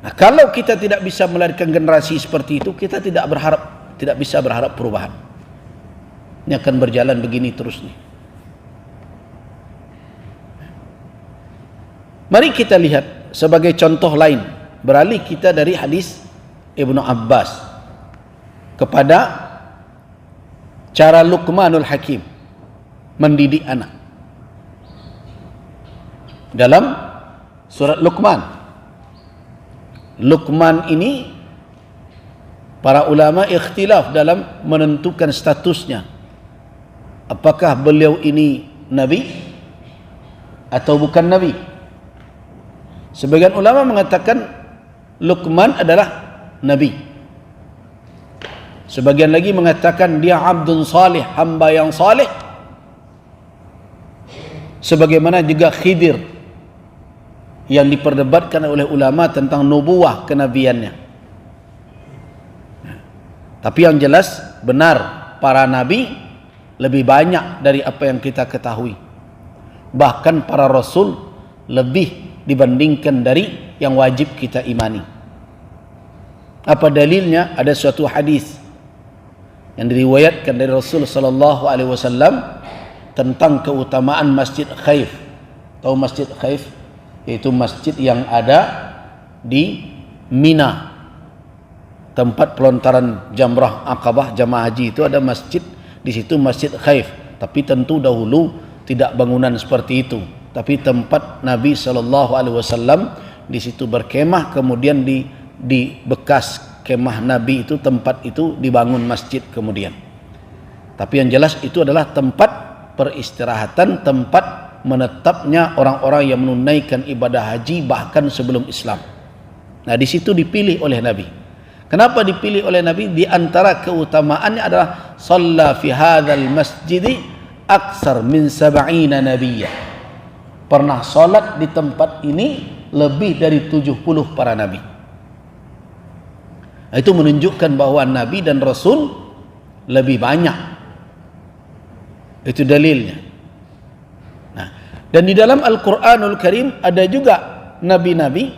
A: Nah, kalau kita tidak bisa melahirkan generasi seperti itu, kita tidak bisa berharap perubahan. Ini akan berjalan begini terus nih. Mari kita lihat sebagai contoh lain, beralih kita dari hadis Ibnu Abbas kepada cara Luqmanul Hakim mendidik anak. Dalam surat Luqman, Luqman ini para ulama ikhtilaf dalam menentukan statusnya. Apakah beliau ini nabi atau bukan nabi? Sebagian ulama mengatakan Luqman adalah nabi. Sebagian lagi mengatakan dia abdun salih, hamba yang saleh. Sebagaimana juga Khidir yang diperdebatkan oleh ulama tentang nubuwah kenabiannya. Tapi yang jelas benar, para nabi lebih banyak dari apa yang kita ketahui. Bahkan para rasul lebih dibandingkan dari yang wajib kita imani. Apa dalilnya? Ada suatu hadis yang diriwayatkan dari Rasul sallallahu alaihi wasallam tentang keutamaan Masjid Khaif. Tahu Masjid Khaif? Yaitu masjid yang ada di Mina, tempat pelontaran jamrah Aqabah jamaah haji. Itu ada masjid di situ, Masjid Khaif. Tapi tentu dahulu tidak bangunan seperti itu, tapi tempat Nabi SAW di situ berkemah. Kemudian di bekas kemah Nabi itu, tempat itu dibangun masjid kemudian. Tapi yang jelas itu adalah tempat peristirahatan, tempat menetapnya orang-orang yang menunaikan ibadah haji bahkan sebelum Islam. Nah, di situ dipilih oleh Nabi. Kenapa dipilih oleh Nabi? Di antara keutamaannya adalah shalla fi hadzal masjidi aksar min 70 nabiyyah. Pernah salat di tempat ini lebih dari 70 para nabi. Nah, itu menunjukkan bahwa nabi dan rasul lebih banyak. Itu dalilnya. Nah, dan di dalam Al-Qur'anul Karim ada juga nabi-nabi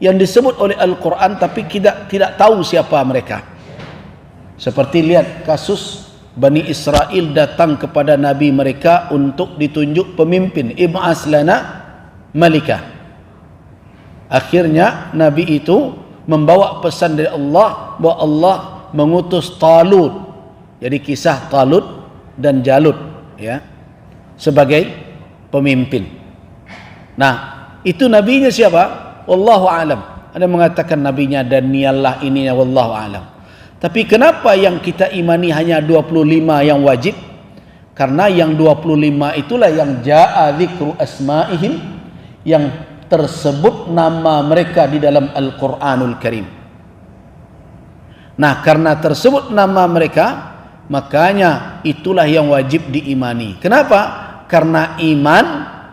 A: yang disebut oleh Al-Quran tapi kita tidak tahu siapa mereka. Seperti lihat kasus Bani Israel datang kepada nabi mereka untuk ditunjuk pemimpin, ib'as lana malika. Akhirnya nabi itu membawa pesan dari Allah bahwa Allah mengutus Talut. Jadi kisah Talut dan Jalut ya sebagai pemimpin. Nah, itu nabinya siapa? Wallahu alam. Ada mengatakan nabinya Daniel ini, wallahu alam. Tapi kenapa yang kita imani hanya 25 yang wajib? Karena yang 25 itulah yang ja'a dzikru asma'ihim, yang tersebut nama mereka di dalam Al-Qur'anul Karim. Nah, karena tersebut nama mereka, makanya itulah yang wajib diimani. Kenapa? Karena iman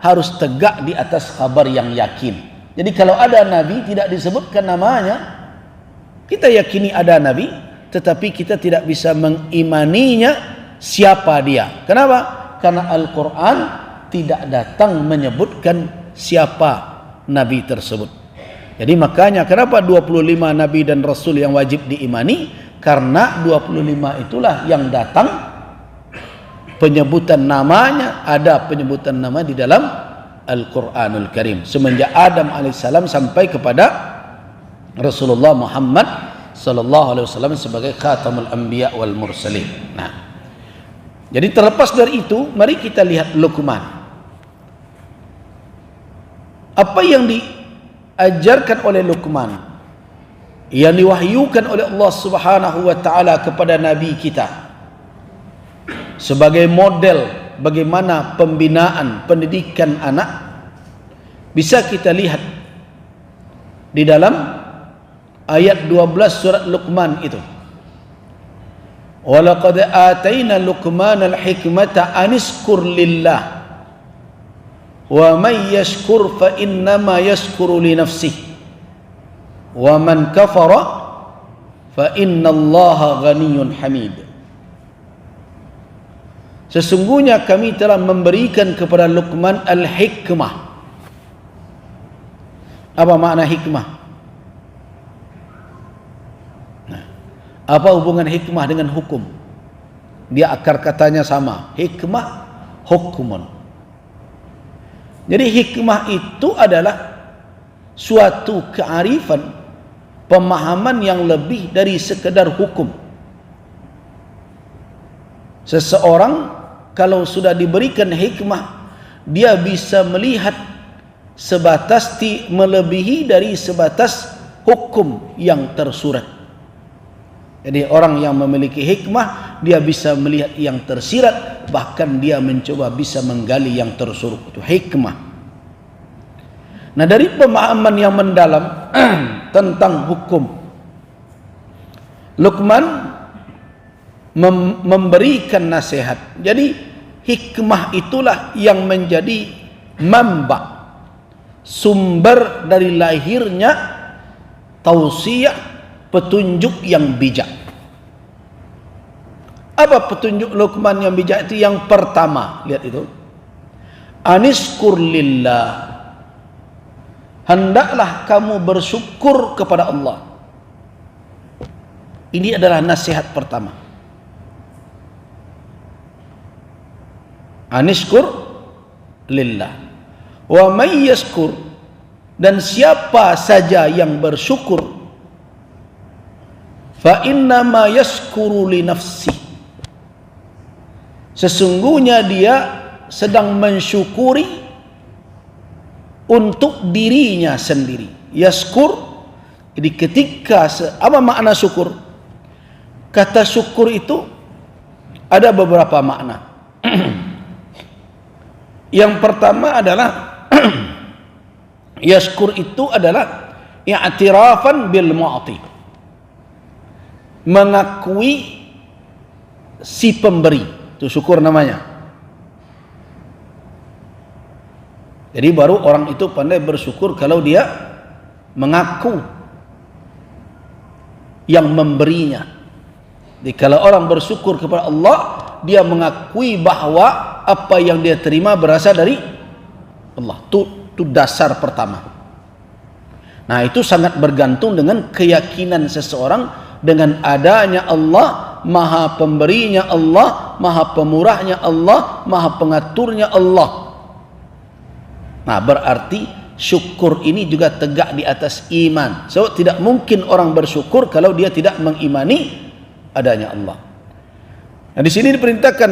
A: harus tegak di atas kabar yang yakin. Jadi kalau ada nabi tidak disebutkan namanya, kita yakini ada nabi, tetapi kita tidak bisa mengimaninya siapa dia. Kenapa? Karena Al-Quran tidak datang menyebutkan siapa nabi tersebut. Jadi makanya kenapa 25 nabi dan rasul yang wajib diimani? Karena 25 itulah yang datang penyebutan namanya, ada penyebutan nama di dalam Al-Quranul Karim. Semenjak Adam alaihissalam sampai kepada Rasulullah Muhammad sallallahu alaihi wasallam sebagai khatamul anbiya wal mursalin. Nah, jadi terlepas dari itu, mari kita lihat Luqman. Apa yang diajarkan oleh Luqman, yang diwahyukan oleh Allah Subhanahu wa taala kepada nabi kita sebagai model bagaimana pembinaan pendidikan anak, bisa kita lihat di dalam ayat 12 surat Luqman itu. Walaqad atayna Luqmanal hikmata anishkur lillah wa man yashkur fa innama yashkuru li nafsihi wa man kafara fa innallaha ghaniyyun hamid. Sesungguhnya kami telah memberikan kepada Luqman al-hikmah. Apa makna hikmah? Apa hubungan hikmah dengan hukum? Dia akar katanya sama. Hikmah, hukumun. Jadi hikmah itu adalah suatu kearifan, pemahaman yang lebih dari sekedar hukum. Seseorang kalau sudah diberikan hikmah, dia bisa melihat sebatas melebihi dari sebatas hukum yang tersurat. Jadi orang yang memiliki hikmah, dia bisa melihat yang tersirat, bahkan dia mencoba bisa menggali yang tersurat. Itu hikmah. Nah, dari pemahaman yang mendalam tentang hukum, Luqman memberikan nasihat. Jadi hikmah itulah yang menjadi manba, sumber dari lahirnya tausiah, petunjuk yang bijak. Apa petunjuk Luqman yang bijak itu? Yang pertama, lihat itu, anishkur lillah, hendaklah kamu bersyukur kepada Allah. Ini adalah nasihat pertama. Anishkur lillah wa may yashkur, dan siapa saja yang bersyukur, fa innama yashkuru li nafsi, sesungguhnya dia sedang mensyukuri untuk dirinya sendiri. Yashkur, jadi ketika apa makna syukur? Kata syukur itu ada beberapa makna. Yang pertama adalah yashkur itu adalah i'tirafan bil mu'ti, mengakui si pemberi, itu syukur namanya. Jadi baru orang itu pandai bersyukur kalau dia mengaku yang memberinya. Jadi kalau orang bersyukur kepada Allah, dia mengakui bahwa apa yang dia terima berasal dari Allah. Itu dasar pertama. Nah, itu sangat bergantung dengan keyakinan seseorang dengan adanya Allah, maha pemberinya Allah, maha pemurahnya Allah, maha pengaturnya Allah. Nah, berarti syukur ini juga tegak di atas iman. So, tidak mungkin orang bersyukur kalau dia tidak mengimani adanya Allah. Nah, di sini diperintahkan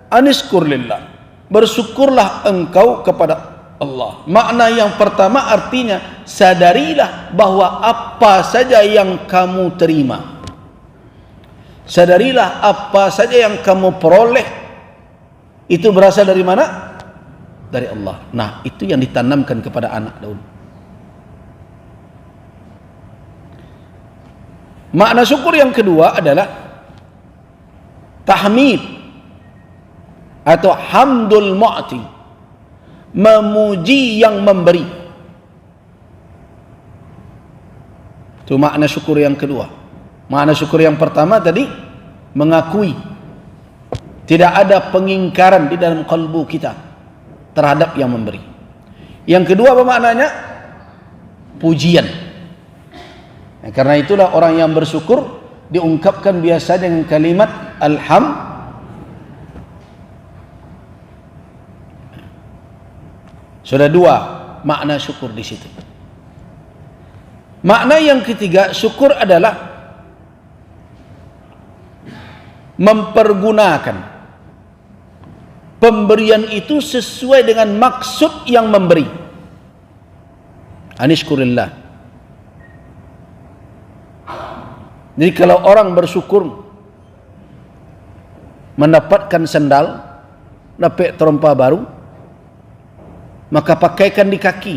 A: anishkur lillah, bersyukurlah engkau kepada Allah. Makna yang pertama artinya sadarilah bahwa apa saja yang kamu terima, sadarilah apa saja yang kamu peroleh itu berasal dari mana? Dari Allah. Nah, itu yang ditanamkan kepada anak dahulu. Makna syukur yang kedua adalah tahmid atau hamdul mu'ti, memuji yang memberi. Itu makna syukur yang kedua. Makna syukur yang pertama tadi mengakui, tidak ada pengingkaran di dalam kalbu kita terhadap yang memberi. Yang kedua apa maknanya? Pujian. Nah, karena itulah orang yang bersyukur diungkapkan biasa dengan kalimat Sudah dua makna syukur di situ. Makna yang ketiga, syukur adalah mempergunakan pemberian itu sesuai dengan maksud yang memberi. Anishkurillah. Jadi kalau orang bersyukur mendapatkan sendal, dapat terompa baru, maka pakaikan di kaki,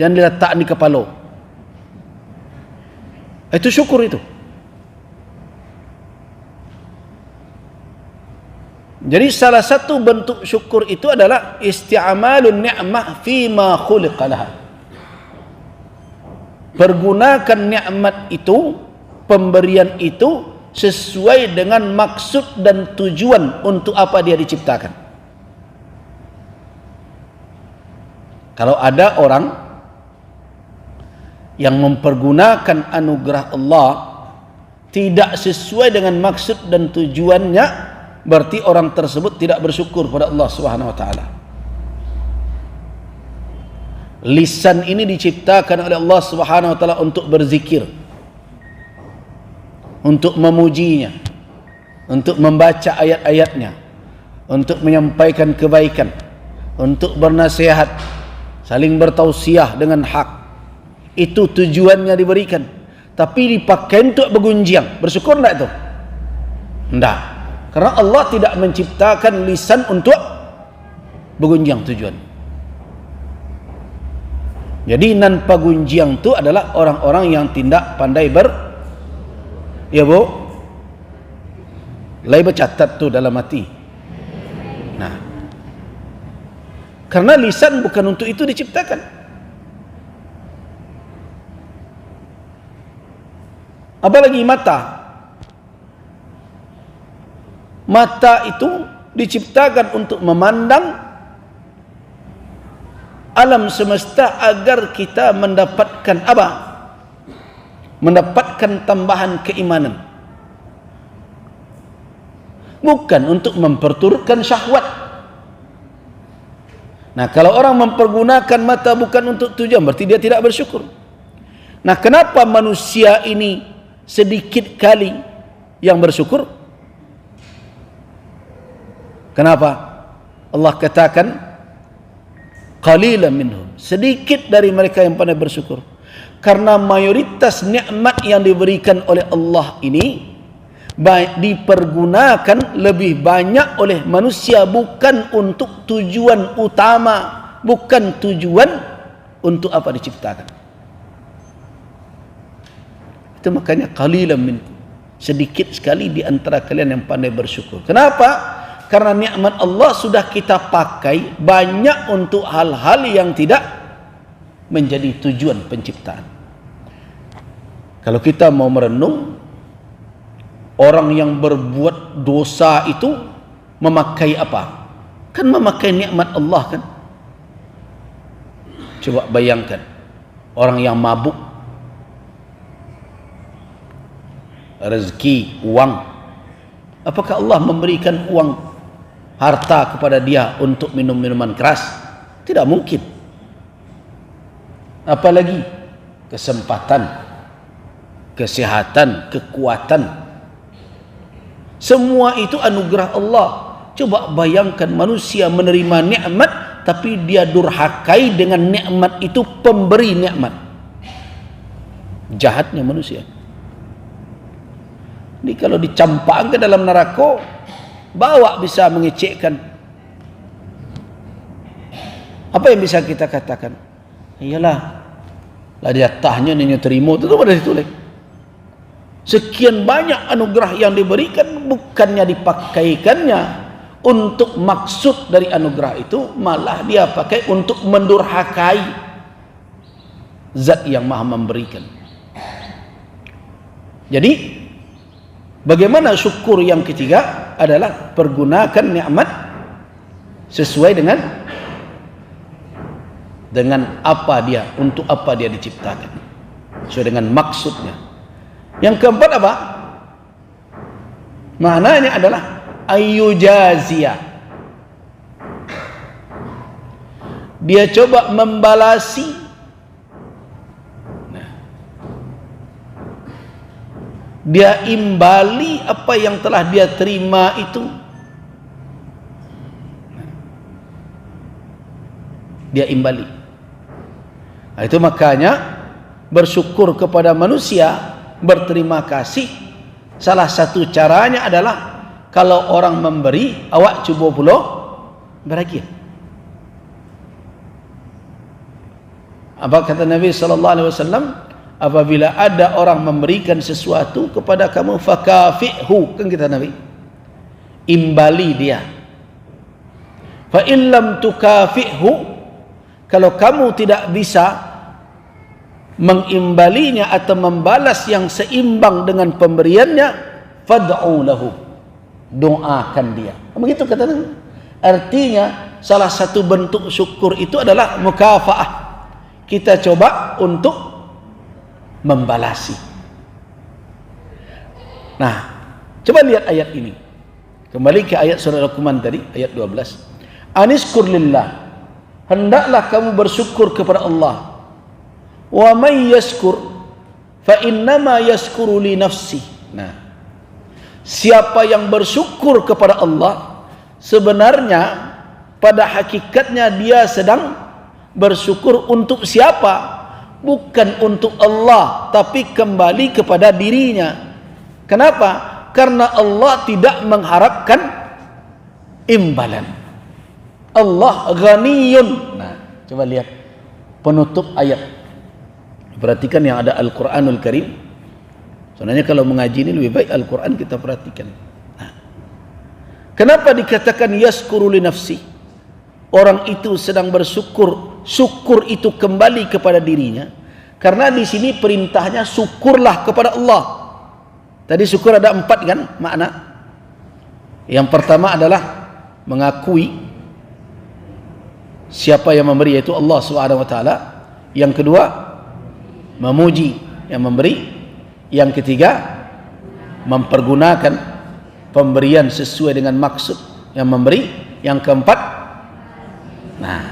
A: jangan diletak di kepala. Itu syukur itu. Jadi salah satu bentuk syukur itu adalah isti'amalun ni'mah fima khuliqa laha. Pergunakan nikmat itu, pemberian itu sesuai dengan maksud dan tujuan untuk apa dia diciptakan. Kalau ada orang yang mempergunakan anugerah Allah tidak sesuai dengan maksud dan tujuannya, berarti orang tersebut tidak bersyukur pada Allah Subhanahu wa taala. Lisan ini diciptakan oleh Allah Subhanahu wa taala untuk berzikir, untuk memujinya, untuk membaca ayat-ayatnya, untuk menyampaikan kebaikan, untuk bernasihat, saling bertausiah dengan hak. Itu tujuannya diberikan. Tapi dipakai untuk bergunjing, bersyukur enggak itu? Enggak. Karena Allah tidak menciptakan lisan untuk bergunjing tujuan. Jadi nan pagunjing itu adalah orang-orang yang tidak pandai ya bu, lai bercatat tu dalam hati. Nah, karena lisan bukan untuk itu diciptakan. Apalagi mata. Mata itu diciptakan untuk memandang alam semesta agar kita mendapatkan apa? Mendapatkan tambahan keimanan, bukan untuk memperturutkan syahwat. Nah, kalau orang mempergunakan mata bukan untuk tujuan, berarti dia tidak bersyukur. Nah, kenapa manusia ini sedikit kali yang bersyukur? Kenapa? Allah katakan qalilan minhum, sedikit dari mereka yang pandai bersyukur. Karena mayoritas nikmat yang diberikan oleh Allah ini dipergunakan lebih banyak oleh manusia bukan untuk tujuan utama, bukan tujuan untuk apa diciptakan. Itu makanya qalilan minkum, sedikit sekali di antara kalian yang pandai bersyukur. Kenapa? Karena nikmat Allah sudah kita pakai banyak untuk hal-hal yang tidak menjadi tujuan penciptaan. Kalau kita mau merenung, orang yang berbuat dosa itu memakai apa? Kan memakai nikmat Allah kan? Coba bayangkan, orang yang mabuk, rezeki, uang, apakah Allah memberikan uang, harta kepada dia untuk minum minuman keras? Tidak mungkin. Apalagi kesempatan, kesehatan, kekuatan, semua itu anugerah Allah. Coba bayangkan manusia menerima nikmat tapi dia durhakai dengan nikmat itu pemberi nikmat. Jahatnya manusia. Ini kalau dicampakkan ke dalam neraka, bawa bisa mengecekkan. Apa yang bisa kita katakan? Iyalah, lah dia tahnya ini terima, itu pada ditulis. Sekian banyak anugerah yang diberikan, bukannya dipakaikannya untuk maksud dari anugerah itu, malah dia pakai untuk mendurhakai zat yang maha memberikan. Jadi bagaimana syukur yang ketiga adalah pergunakan nikmat sesuai dengan apa dia, untuk apa dia diciptakan, sesuai dengan maksudnya. Yang keempat apa? Maknanya adalah ayyujaziyah. Dia coba membalasi. Dia imbali apa yang telah dia terima itu. Dia imbali. Nah, itu makanya bersyukur kepada manusia, berterima kasih, salah satu caranya adalah kalau orang memberi, awak cuba pula bahagia. Apa kata Nabi sallallahu alaihi wasallam? Apabila ada orang memberikan sesuatu kepada kamu, fakafi'hu, kan kita Nabi, imbali dia. Fa in lam tukafi'hu, kalau kamu tidak bisa mengimbalinya atau membalas yang seimbang dengan pemberiannya, fad'u lahu, doakan dia. Begitu kata Nabi. Artinya salah satu bentuk syukur itu adalah mukafaah. Kita coba untuk membalasi. Nah, coba lihat ayat ini. Kembali ke ayat surah Luqman tadi, ayat 12. Aniskur lillah, hendaklah kamu bersyukur kepada Allah. Wa may yashkur fa innama yashkuru li nafsi. Nah, siapa yang bersyukur kepada Allah, sebenarnya pada hakikatnya dia sedang bersyukur untuk siapa? Bukan untuk Allah, tapi kembali kepada dirinya. Kenapa? Karena Allah tidak mengharapkan imbalan. Allah ghaniyun. Nah, coba lihat penutup ayat. Perhatikan yang ada Al-Quranul Karim. Sebenarnya kalau mengaji ini lebih baik Al-Quran kita perhatikan. Nah, kenapa dikatakan yaskuru li nafsi? Orang itu sedang bersyukur, syukur itu kembali kepada dirinya. Karena di sini perintahnya syukurlah kepada Allah. Tadi syukur ada 4 kan makna. Yang pertama adalah mengakui siapa yang memberi, yaitu Allah Subhanahu wa taala. Yang kedua, memuji yang memberi. Yang ketiga, mempergunakan pemberian sesuai dengan maksud yang memberi. Yang keempat, nah,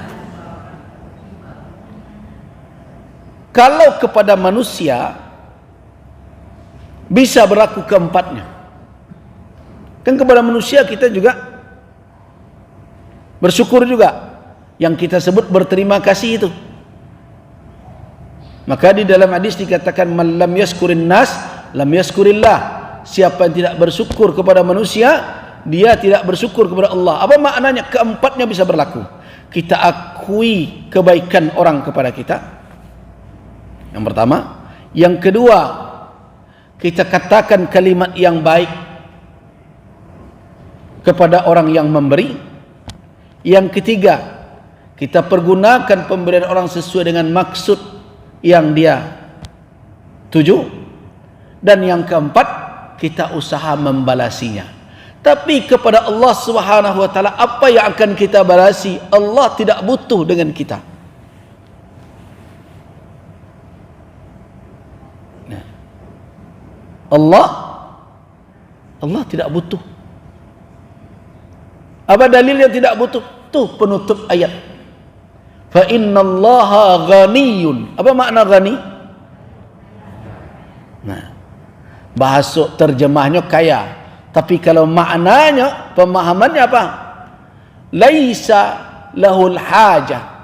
A: kalau kepada manusia bisa berlaku keempatnya. Kan kepada manusia kita juga bersyukur juga, yang kita sebut berterima kasih itu. Maka di dalam hadis dikatakan man lam yaskurin nas lam yaskurillah. Siapa yang tidak bersyukur kepada manusia, dia tidak bersyukur kepada Allah. Apa maknanya? Keempatnya bisa berlaku. Kita akui kebaikan orang kepada kita, yang pertama. Yang kedua, kita katakan kalimat yang baik kepada orang yang memberi. Yang ketiga, kita pergunakan pemberian orang sesuai dengan maksud yang dia tuju. Dan yang keempat, kita usaha membalasinya. Tapi kepada Allah Subhanahu wa taala, apa yang akan kita balasi? Allah tidak butuh dengan kita. Nah, Allah tidak butuh. Apa dalilnya tidak butuh? Tuh penutup ayat. Fa innallaha ghaniyun. Apa makna ghani? Nah, bahasa terjemahnya kaya. Tapi kalau maknanya, pemahamannya apa? Laisa lahul hajah.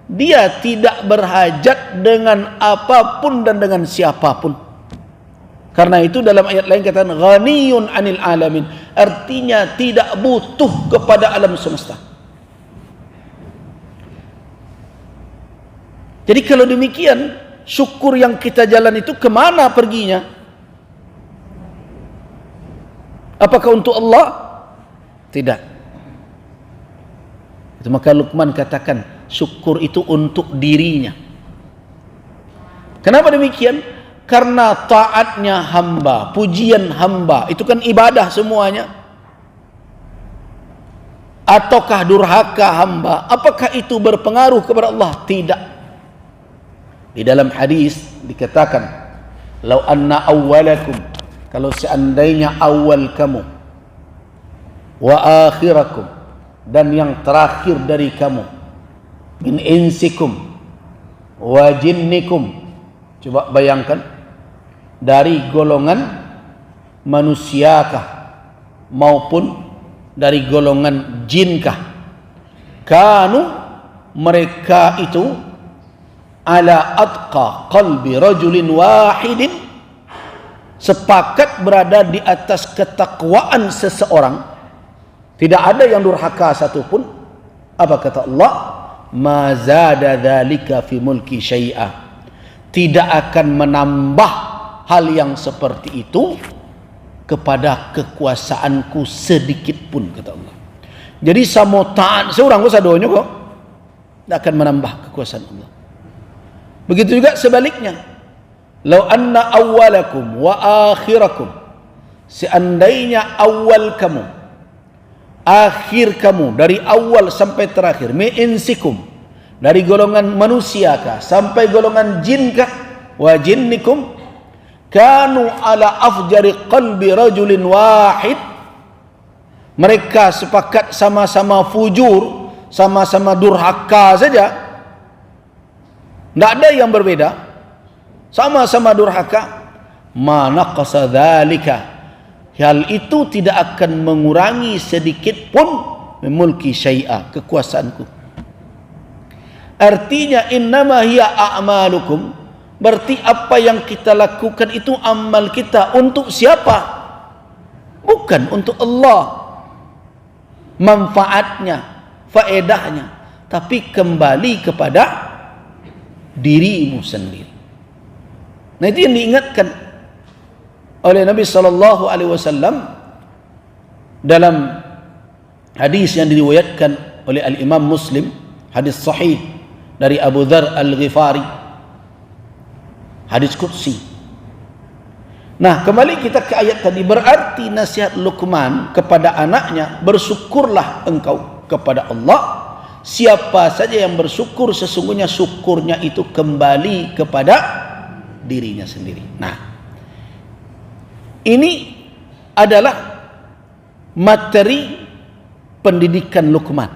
A: Dia tidak berhajat dengan apapun dan dengan siapapun. Karena itu dalam ayat lain katakan ghaniyun 'anil alamin, artinya tidak butuh kepada alam semesta. Jadi kalau demikian, syukur yang kita jalan itu kemana perginya? Apakah untuk Allah? Tidak. Itu maka Luqman katakan syukur itu untuk dirinya. Kenapa demikian? Karena taatnya hamba, pujian hamba, itu kan ibadah semuanya. Ataukah durhaka hamba, apakah itu berpengaruh kepada Allah? Tidak. Di dalam hadis dikatakan, "Lau anna awwalakum," kalau seandainya awal kamu, "wa akhirakum," dan yang terakhir dari kamu, "min insikum wa jinnikum," coba bayangkan, dari golongan manusiakah maupun dari golongan jinkah, kanu, mereka itu, ala atqa qalbi rajulin wahidin, sepakat berada di atas ketakwaan seseorang, tidak ada yang durhaka satupun. Apa kata Allah? Ma zada dzalika fi mulki syai'a, tidak akan menambah hal yang seperti itu kepada kekuasaanku sedikit pun, kata Allah. Jadi samo taat seorang kok sadonya kok tidak akan menambah kekuasaan Allah. Begitu juga sebaliknya, lau anna awwalakum wa akhirakum, seandainya awal kamu, akhir kamu, dari awal sampai terakhir, min insikum, dari golongan manusiakah sampai golongan jinkah, wa jinnikum, kanu ala afjari qalbi rajulin wahid, mereka sepakat sama-sama fujur, sama-sama durhaka saja, tidak ada yang berbeda, sama-sama durhaka. Ma naqasa dzalika, hal itu tidak akan mengurangi sedikit pun memiliki syai'a, kekuasaanku. Artinya innama hiya a'malukum, berarti apa yang kita lakukan itu amal kita. Untuk siapa? Bukan untuk Allah manfaatnya, faedahnya, tapi kembali kepada dirimu sendiri. Nah, itu yang diingatkan oleh Nabi sallallahu alaihi wasallam dalam hadis yang diriwayatkan oleh Al-Imam Muslim, hadis sahih dari Abu Dzar Al-Ghifari, hadis qudsi. Nah, kembali kita ke ayat tadi, berarti nasihat Luqman kepada anaknya, bersyukurlah engkau kepada Allah. Siapa saja yang bersyukur, sesungguhnya syukurnya itu kembali kepada dirinya sendiri. Nah, ini adalah materi pendidikan Luqman.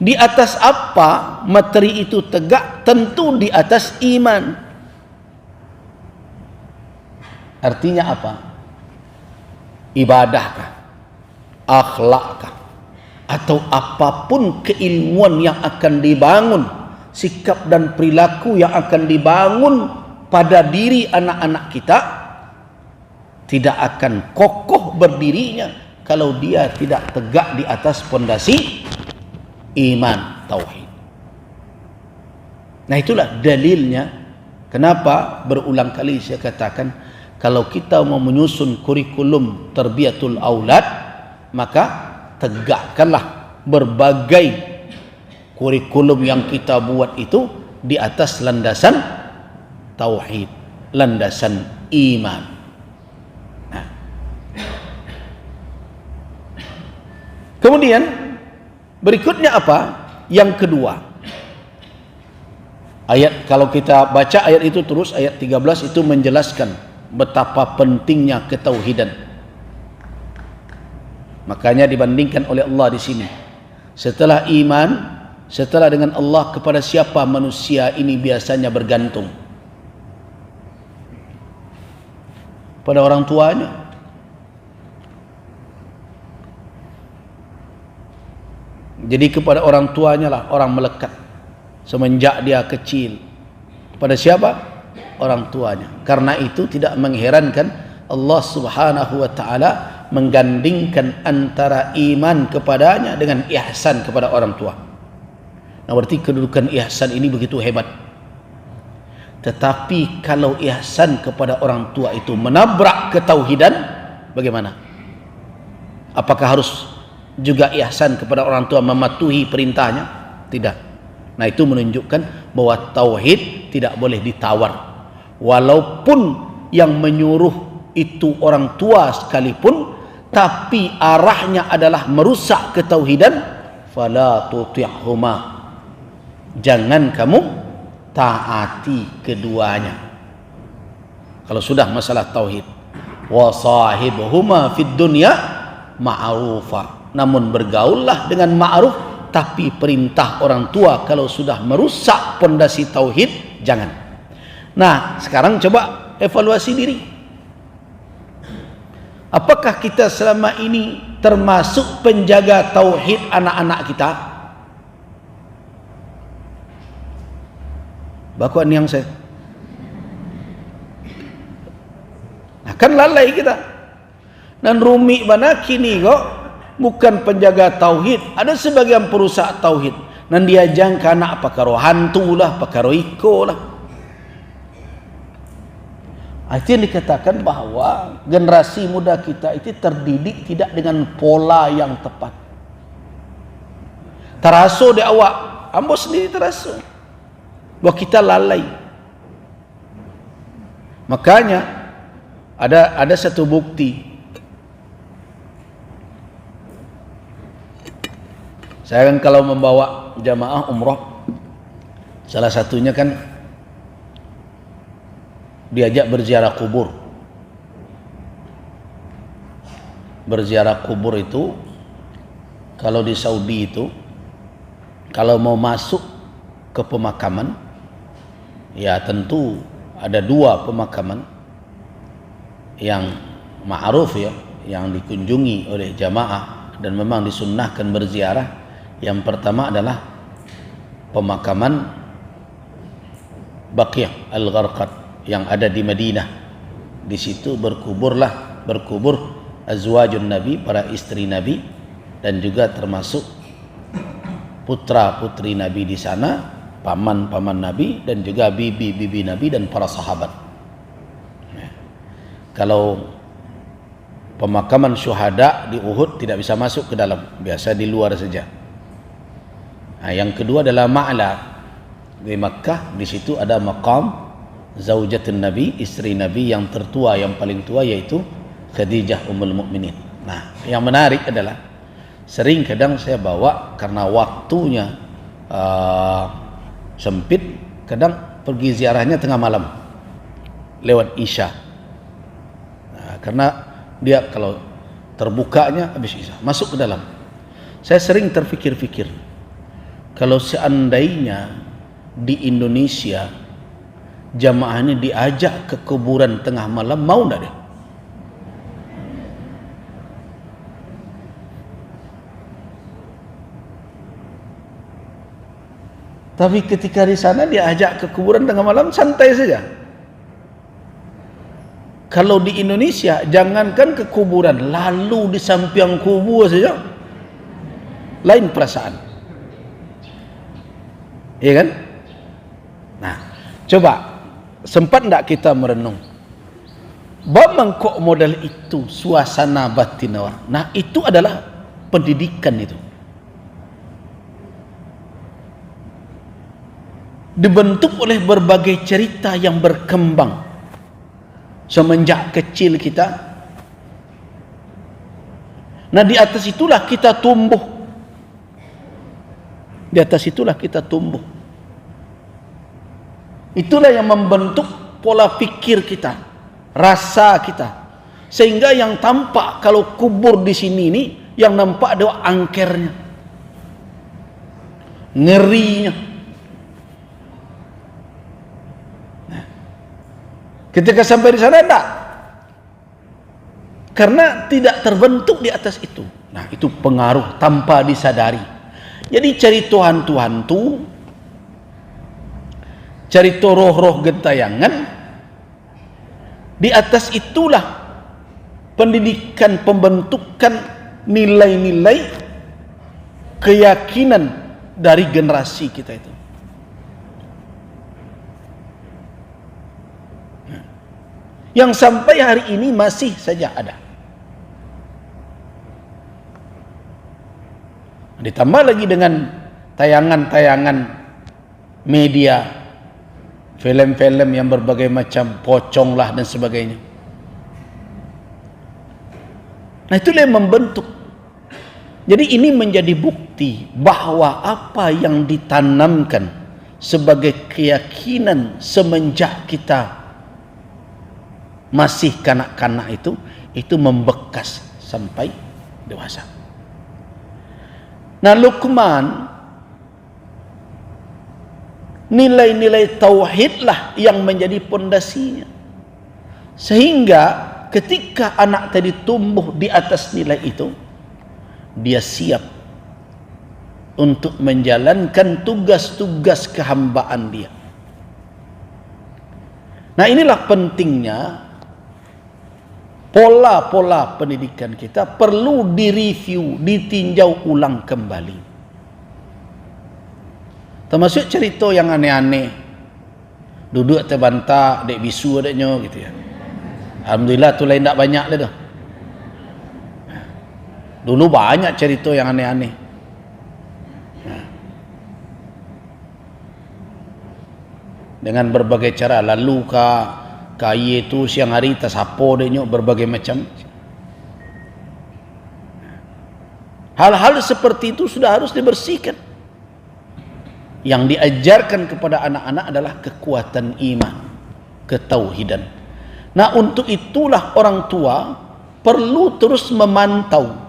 A: Di atas apa materi itu tegak? Tentu di atas iman. Artinya apa? Ibadahkah? Akhlakkah? Atau apapun keilmuan yang akan dibangun, sikap dan perilaku yang akan dibangun pada diri anak-anak kita, tidak akan kokoh berdirinya kalau dia tidak tegak di atas fondasi iman, tauhid. Nah, itulah dalilnya kenapa berulang kali saya katakan, kalau kita mau menyusun kurikulum terbiyatul aulad, maka tegakkanlah berbagai kurikulum yang kita buat itu di atas landasan tauhid, landasan iman. Nah, kemudian berikutnya apa? Yang kedua, ayat, kalau kita baca ayat itu terus, ayat 13 itu menjelaskan betapa pentingnya ketauhidan. Makanya dibandingkan oleh Allah di sini, setelah iman, setelah dengan Allah, kepada siapa manusia ini biasanya bergantung? Pada orang tuanya. Jadi kepada orang tuanya lah orang melekat semenjak dia kecil. Pada siapa? Orang tuanya. Karena itu tidak mengherankan Allah Subhanahu wa taala menggandingkan antara iman kepadanya dengan ihsan kepada orang tua. Nah, berarti kedudukan ihsan ini begitu hebat. Tetapi kalau ihsan kepada orang tua itu menabrak ketauhidan, bagaimana? Apakah harus juga ihsan kepada orang tua mematuhi perintahnya? Tidak. Nah, itu menunjukkan bahwa tauhid tidak boleh ditawar. Walaupun yang menyuruh itu orang tua sekalipun, tapi arahnya adalah merusak ketauhidan, fala tuti'huma, jangan kamu taati keduanya. Kalau sudah masalah tauhid, wa sahibuhuma fid dunya ma'rufa, namun bergaullah dengan ma'ruf, tapi perintah orang tua kalau sudah merusak pondasi tauhid jangan. Nah, sekarang coba evaluasi diri. Apakah kita selama ini termasuk penjaga tauhid anak-anak kita? Bakuan yang saya. Nah, kan lalai kita. Dan rumi mana kini kok bukan penjaga tauhid, ada sebagian perusak tauhid. Dan dia jangka anak pakaro hantu lah, pakaro iko lah. Itu yang dikatakan bahwa generasi muda kita itu terdidik tidak dengan pola yang tepat. Teraso di awak, ambo sendiri teraso bahwa kita lalai. Makanya ada satu bukti. Saya kan kalau membawa jamaah umroh, salah satunya kan diajak berziarah kubur. Berziarah kubur itu kalau di Saudi itu, kalau mau masuk ke pemakaman, ya tentu ada dua pemakaman yang ma'ruf ya, yang dikunjungi oleh jamaah dan memang disunnahkan berziarah. Yang pertama adalah pemakaman Baqi' Al-Gharqad yang ada di Madinah. Di situ berkubur azwajun Nabi, para istri Nabi, dan juga termasuk putra-putri Nabi di sana, paman-paman Nabi, dan juga bibi-bibi Nabi dan para sahabat. Kalau pemakaman syuhada di Uhud tidak bisa masuk ke dalam, biasa di luar saja. Nah, yang kedua adalah Ma'la di Makkah. Di situ ada maqam zaujatun Nabi, istri Nabi yang tertua, yang paling tua, yaitu Khadijah Ummul Mukminin. Nah, yang menarik adalah sering kadang saya bawa karena waktunya sempit, kadang pergi ziarahnya tengah malam lewat Isya. Nah, karena dia kalau terbukanya habis Isya masuk ke dalam. Saya sering terfikir-fikir, kalau seandainya di Indonesia jamaah ini diajak ke kuburan tengah malam, mau enggak deh? Tapi ketika di sana diajak ke kuburan tengah malam, santai saja. Kalau di Indonesia, jangankan ke kuburan, lalu di samping kubur saja, lain perasaan. Iya kan? Nah, coba sempat enggak kita merenung? Bagaimana model itu suasana batin orang? Nah, itu adalah pendidikan itu. Dibentuk oleh berbagai cerita yang berkembang semenjak kecil kita. Nah, di atas itulah kita tumbuh. Di atas itulah kita tumbuh. Itulah yang membentuk pola pikir kita, rasa kita, sehingga yang tampak kalau kubur di sini ini, yang nampak adalah angkernya, ngerinya. Nah, ketika sampai di sana enggak, karena tidak terbentuk di atas itu. Nah, itu pengaruh tanpa disadari. Jadi cerita hantu-hantu, cerita roh-roh gentayangan, di atas itulah pendidikan, pembentukan nilai-nilai keyakinan dari generasi kita itu. Yang sampai hari ini masih saja ada. Ditambah lagi dengan tayangan-tayangan media, film-film yang berbagai macam, pocong lah dan sebagainya. Nah, itulah yang membentuk. Jadi ini menjadi bukti bahwa apa yang ditanamkan sebagai keyakinan semenjak kita masih kanak-kanak itu membekas sampai dewasa. Nah, Luqman, nilai-nilai tauhidlah yang menjadi pondasinya. Sehingga ketika anak tadi tumbuh di atas nilai itu, dia siap untuk menjalankan tugas-tugas kehambaan dia. Nah, inilah pentingnya pola-pola pendidikan kita perlu direview, ditinjau ulang kembali. Termasuk cerita yang aneh-aneh, duduk terbantah, dek bisu adanya gitu ya. Alhamdulillah tu lain tak banyak dah tu. Dulu banyak cerita yang aneh-aneh. Dengan berbagai cara, lalu kaya tu siang hari tersapo dia berbagai macam. Hal-hal seperti itu sudah harus dibersihkan. Yang diajarkan kepada anak-anak adalah kekuatan iman, ketauhidan. Nah, untuk itulah orang tua perlu terus memantau.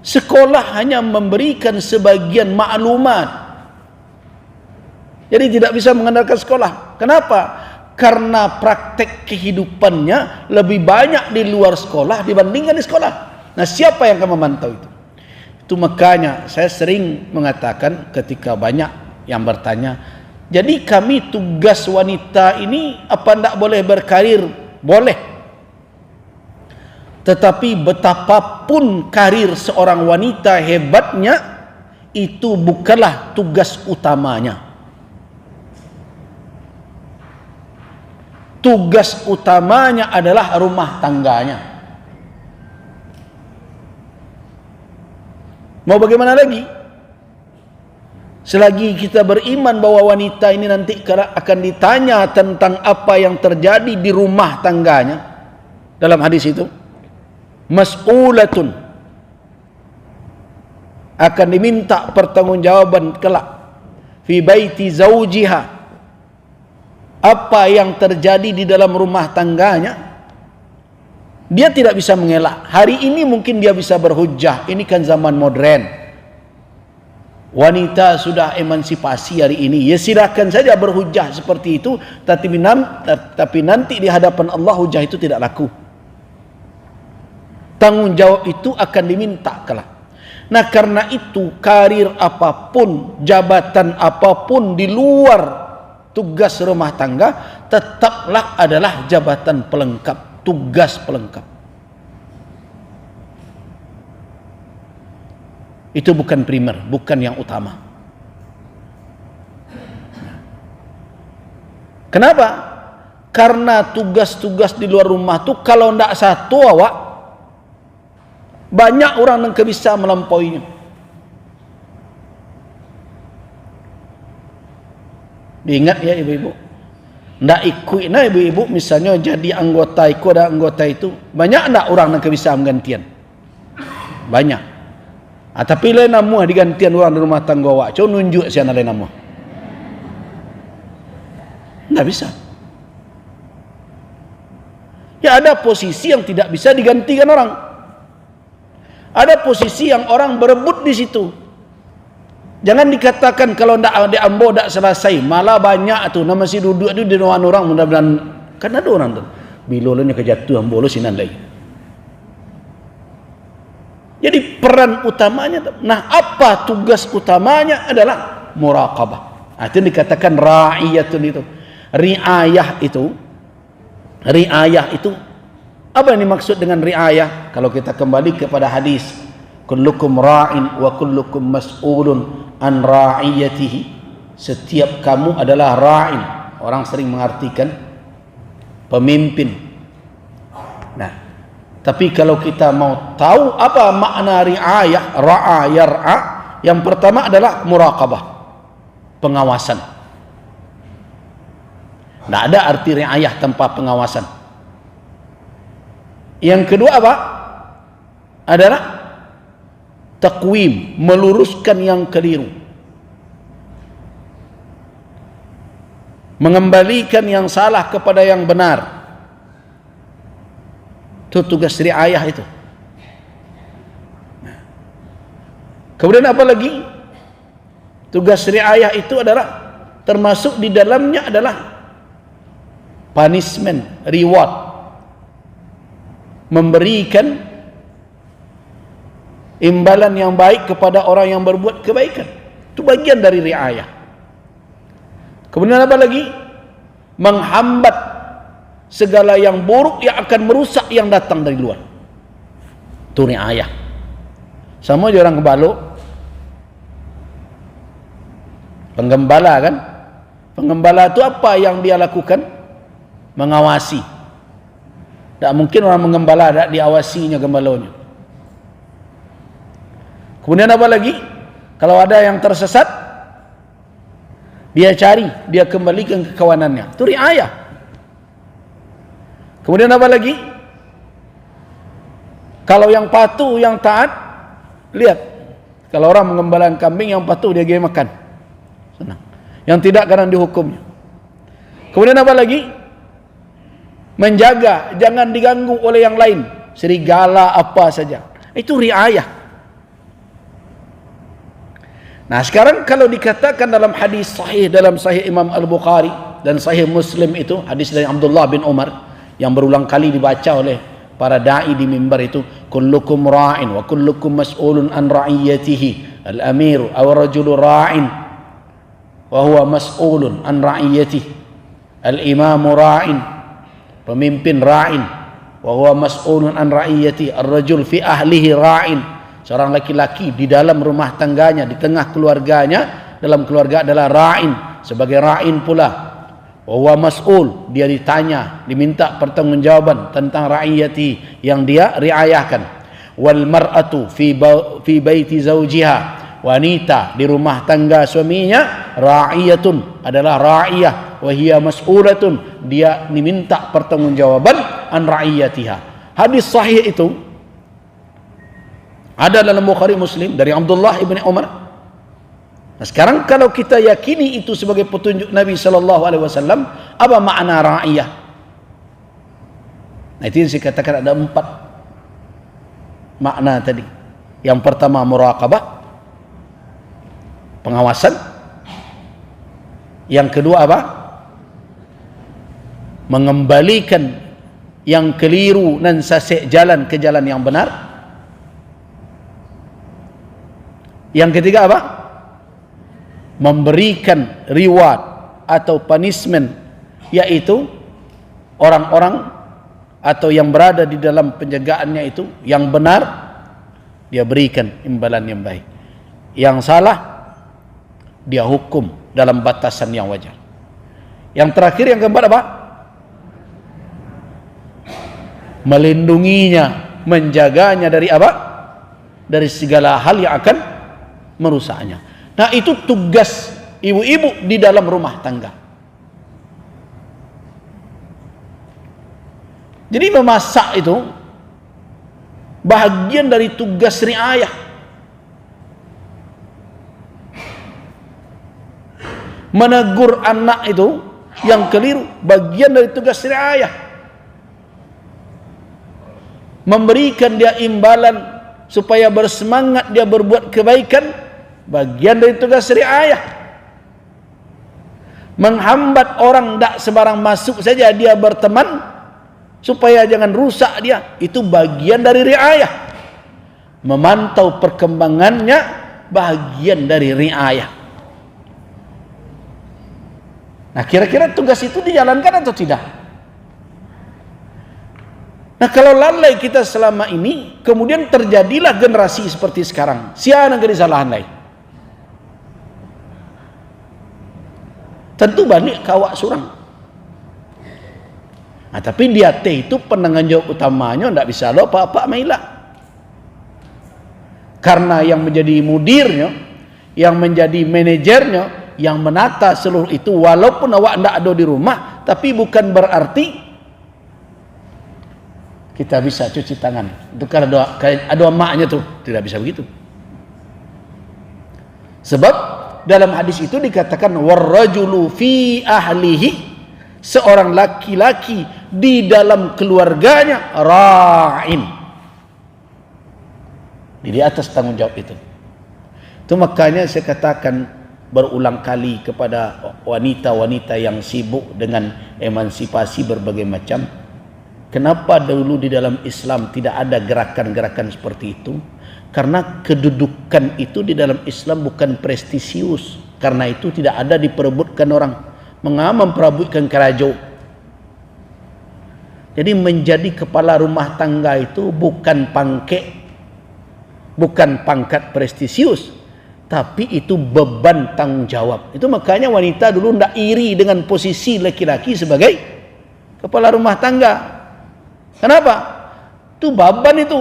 A: Sekolah hanya memberikan sebagian maklumat. Jadi tidak bisa mengandalkan sekolah. Kenapa? Karena praktek kehidupannya lebih banyak di luar sekolah dibandingkan di sekolah. Nah, siapa yang akan memantau itu? Itu makanya saya sering mengatakan ketika banyak yang bertanya, jadi kami tugas wanita ini apa tidak boleh berkarir? Boleh. Tetapi betapapun karir seorang wanita hebatnya, itu bukanlah tugas utamanya. Tugas utamanya adalah rumah tangganya. Mau bagaimana lagi? Selagi kita beriman bahwa wanita ini nanti akan ditanya tentang apa yang terjadi di rumah tangganya, dalam hadis itu, mas'ulatun, akan diminta pertanggungjawaban kelak fi baiti zaujiha, apa yang terjadi di dalam rumah tangganya, dia tidak bisa mengelak. Hari ini mungkin dia bisa berhujjah, ini kan zaman modern, wanita sudah emansipasi hari ini, ya silakan saja berhujjah seperti itu, tapi nanti di hadapan Allah hujjah itu tidak laku. Tanggung jawab itu akan diminta kelak. Nah, karena itu karir apapun, jabatan apapun di luar tugas rumah tangga tetaplah adalah jabatan pelengkap, tugas pelengkap. Itu bukan primer, bukan yang utama. Kenapa? Karena tugas-tugas di luar rumah tuh kalau tidak satu awak, banyak orang yang bisa melampauinya. Diingat ya ibu-ibu, ndak ikut nah ibu-ibu misalnya jadi anggota ikut ada anggota itu, banyak ndak orang yang bisa menggantian? Banyak. Tapi lain nama digantian orang di rumah tangga awak, coba nunjuk siapa lain nama. Ndak bisa. Ya, ada posisi yang tidak bisa digantikan orang. Ada posisi yang orang berebut di situ. Jangan dikatakan kalau ndak di ambo ndak selesai, malah banyak tuh nama si duduk itu di ruangan orang, mudah-mudahan kan ada orang tuh bilolnya kejatuh ambo lo sinan lagi. Jadi peran utamanya, nah apa tugas utamanya adalah muraqabah. Nah, itu dikatakan ra'iyatun itu. Riayah itu apa yang dimaksud dengan riayah? Kalau kita kembali kepada hadis, kullukum ra'in wa kullukum mas'ulun an ra'iyatihi. Setiap kamu adalah ra'in. Orang sering mengartikan pemimpin. Nah, tapi kalau kita mau tahu apa makna riayah, ra'a yar'a, yang pertama adalah muraqabah, pengawasan. Tidak ada arti riayah tanpa pengawasan. Yang kedua apa? Adalah takwim, meluruskan yang keliru, mengembalikan yang salah kepada yang benar. Itu tugas riayah itu. Kemudian apa lagi? Tugas riayah itu adalah termasuk di dalamnya adalah punishment, reward, memberikan imbalan yang baik kepada orang yang berbuat kebaikan. Itu bagian dari riayah. Kemudian apa lagi? Menghambat segala yang buruk yang akan merusak yang datang dari luar. Itu riayah. Sama aja orang kebalo, penggembala kan? Penggembala itu apa yang dia lakukan? Mengawasi. Tak mungkin orang menggembala tak diawasinya gembalonya. Kemudian apa lagi? Kalau ada yang tersesat, dia cari, dia kembalikan ke kawanannya. Itu riayah. Kemudian apa lagi? Kalau yang patuh, yang taat, lihat. Kalau orang mengembalakan kambing, yang patuh dia pergi makan. Senang. Yang tidak kadang dihukumnya. Kemudian apa lagi? Menjaga, jangan diganggu oleh yang lain. Serigala apa saja. Itu riayah. Nah sekarang kalau dikatakan dalam hadis sahih, dalam sahih Imam Al-Bukhari dan sahih Muslim itu, hadis dari Abdullah bin Umar, yang berulang kali dibaca oleh para da'i di mimbar itu, kullukum ra'in wa kullukum mas'ulun an ra'iyatihi, al-amiru aw rajulu ra'in wa huwa mas'ulun an ra'iyatihi, al-imamu ra'in, pemimpin ra'in, wa huwa mas'ulun an ra'iyatihi, ar-rajul fi ahlihi ra'in, seorang laki-laki di dalam rumah tangganya, di tengah keluarganya, dalam keluarga adalah ra'in, sebagai ra'in pula. Wa mas'ul, dia ditanya, diminta pertanggungjawaban tentang ra'iyati yang dia riayahkan. Wal mar'atu fi baiti zawjiha, wanita di rumah tangga suaminya, ra'iyatun, adalah ra'iyah, wa hiya mas'ulatun, dia diminta pertanggungjawaban an ra'iyatiha. Hadis sahih itu ada dalam Bukhari Muslim dari Abdullah ibn Umar. Nah, sekarang kalau kita yakini itu sebagai petunjuk Nabi SAW, apa makna ra'iyah? Nah, itu yang saya katakan ada 4 makna tadi. Yang pertama muraqabah, pengawasan. Yang kedua apa? Mengembalikan yang keliru dan sesek jalan ke jalan yang benar. Yang ketiga apa? Memberikan reward atau punishment, yaitu orang-orang atau yang berada di dalam penjagaannya itu yang benar, dia berikan imbalan yang baik. Yang salah, dia hukum dalam batasan yang wajar. Yang terakhir, yang keempat apa? Melindunginya, menjaganya dari apa? Dari segala hal yang akan merusaknya. Nah, itu tugas ibu-ibu di dalam rumah tangga. Jadi memasak itu bahagian dari tugas riayah. Menegur anak itu yang keliru, bagian dari tugas riayah. Memberikan dia imbalan supaya bersemangat dia berbuat kebaikan, bagian dari tugas riayah. Menghambat orang tak sebarang masuk saja dia berteman supaya jangan rusak dia, itu bagian dari riayah. memantau perkembangannya bagian dari riayah. Nah, kira-kira tugas itu dijalankan atau tidak? Nah, kalau lalai kita selama ini, kemudian terjadilah generasi seperti sekarang. Siapa yang disalahan lain? Tentu balik kawak surang. Nah, tapi dia itu penanggung jawab utamanya tidak bisa lo apa-apa mailah. Karena yang menjadi mudirnya, yang menjadi manajernya, yang menata seluruh itu, walaupun awak tidak ada di rumah, tapi bukan berarti kita bisa cuci tangan. Itu kan ada maknya tuh, tidak bisa begitu. Sebab dalam hadis itu dikatakan warrajulu fi ahlihi, seorang laki-laki di dalam keluarganya ra'in. Di atas tanggung jawab itu. Itu makanya saya katakan berulang kali kepada wanita-wanita yang sibuk dengan emansipasi berbagai macam, kenapa dahulu di dalam Islam tidak ada gerakan-gerakan seperti itu? Karena kedudukan itu di dalam Islam bukan prestisius. Karena itu tidak ada diperebutkan orang. Mengapa memperebutkan kerajaan? Jadi menjadi kepala rumah tangga itu bukan pangkat prestisius, tapi itu beban tanggung jawab. Itu makanya wanita dulu tidak iri dengan posisi laki-laki sebagai kepala rumah tangga. Kenapa? Itu beban itu.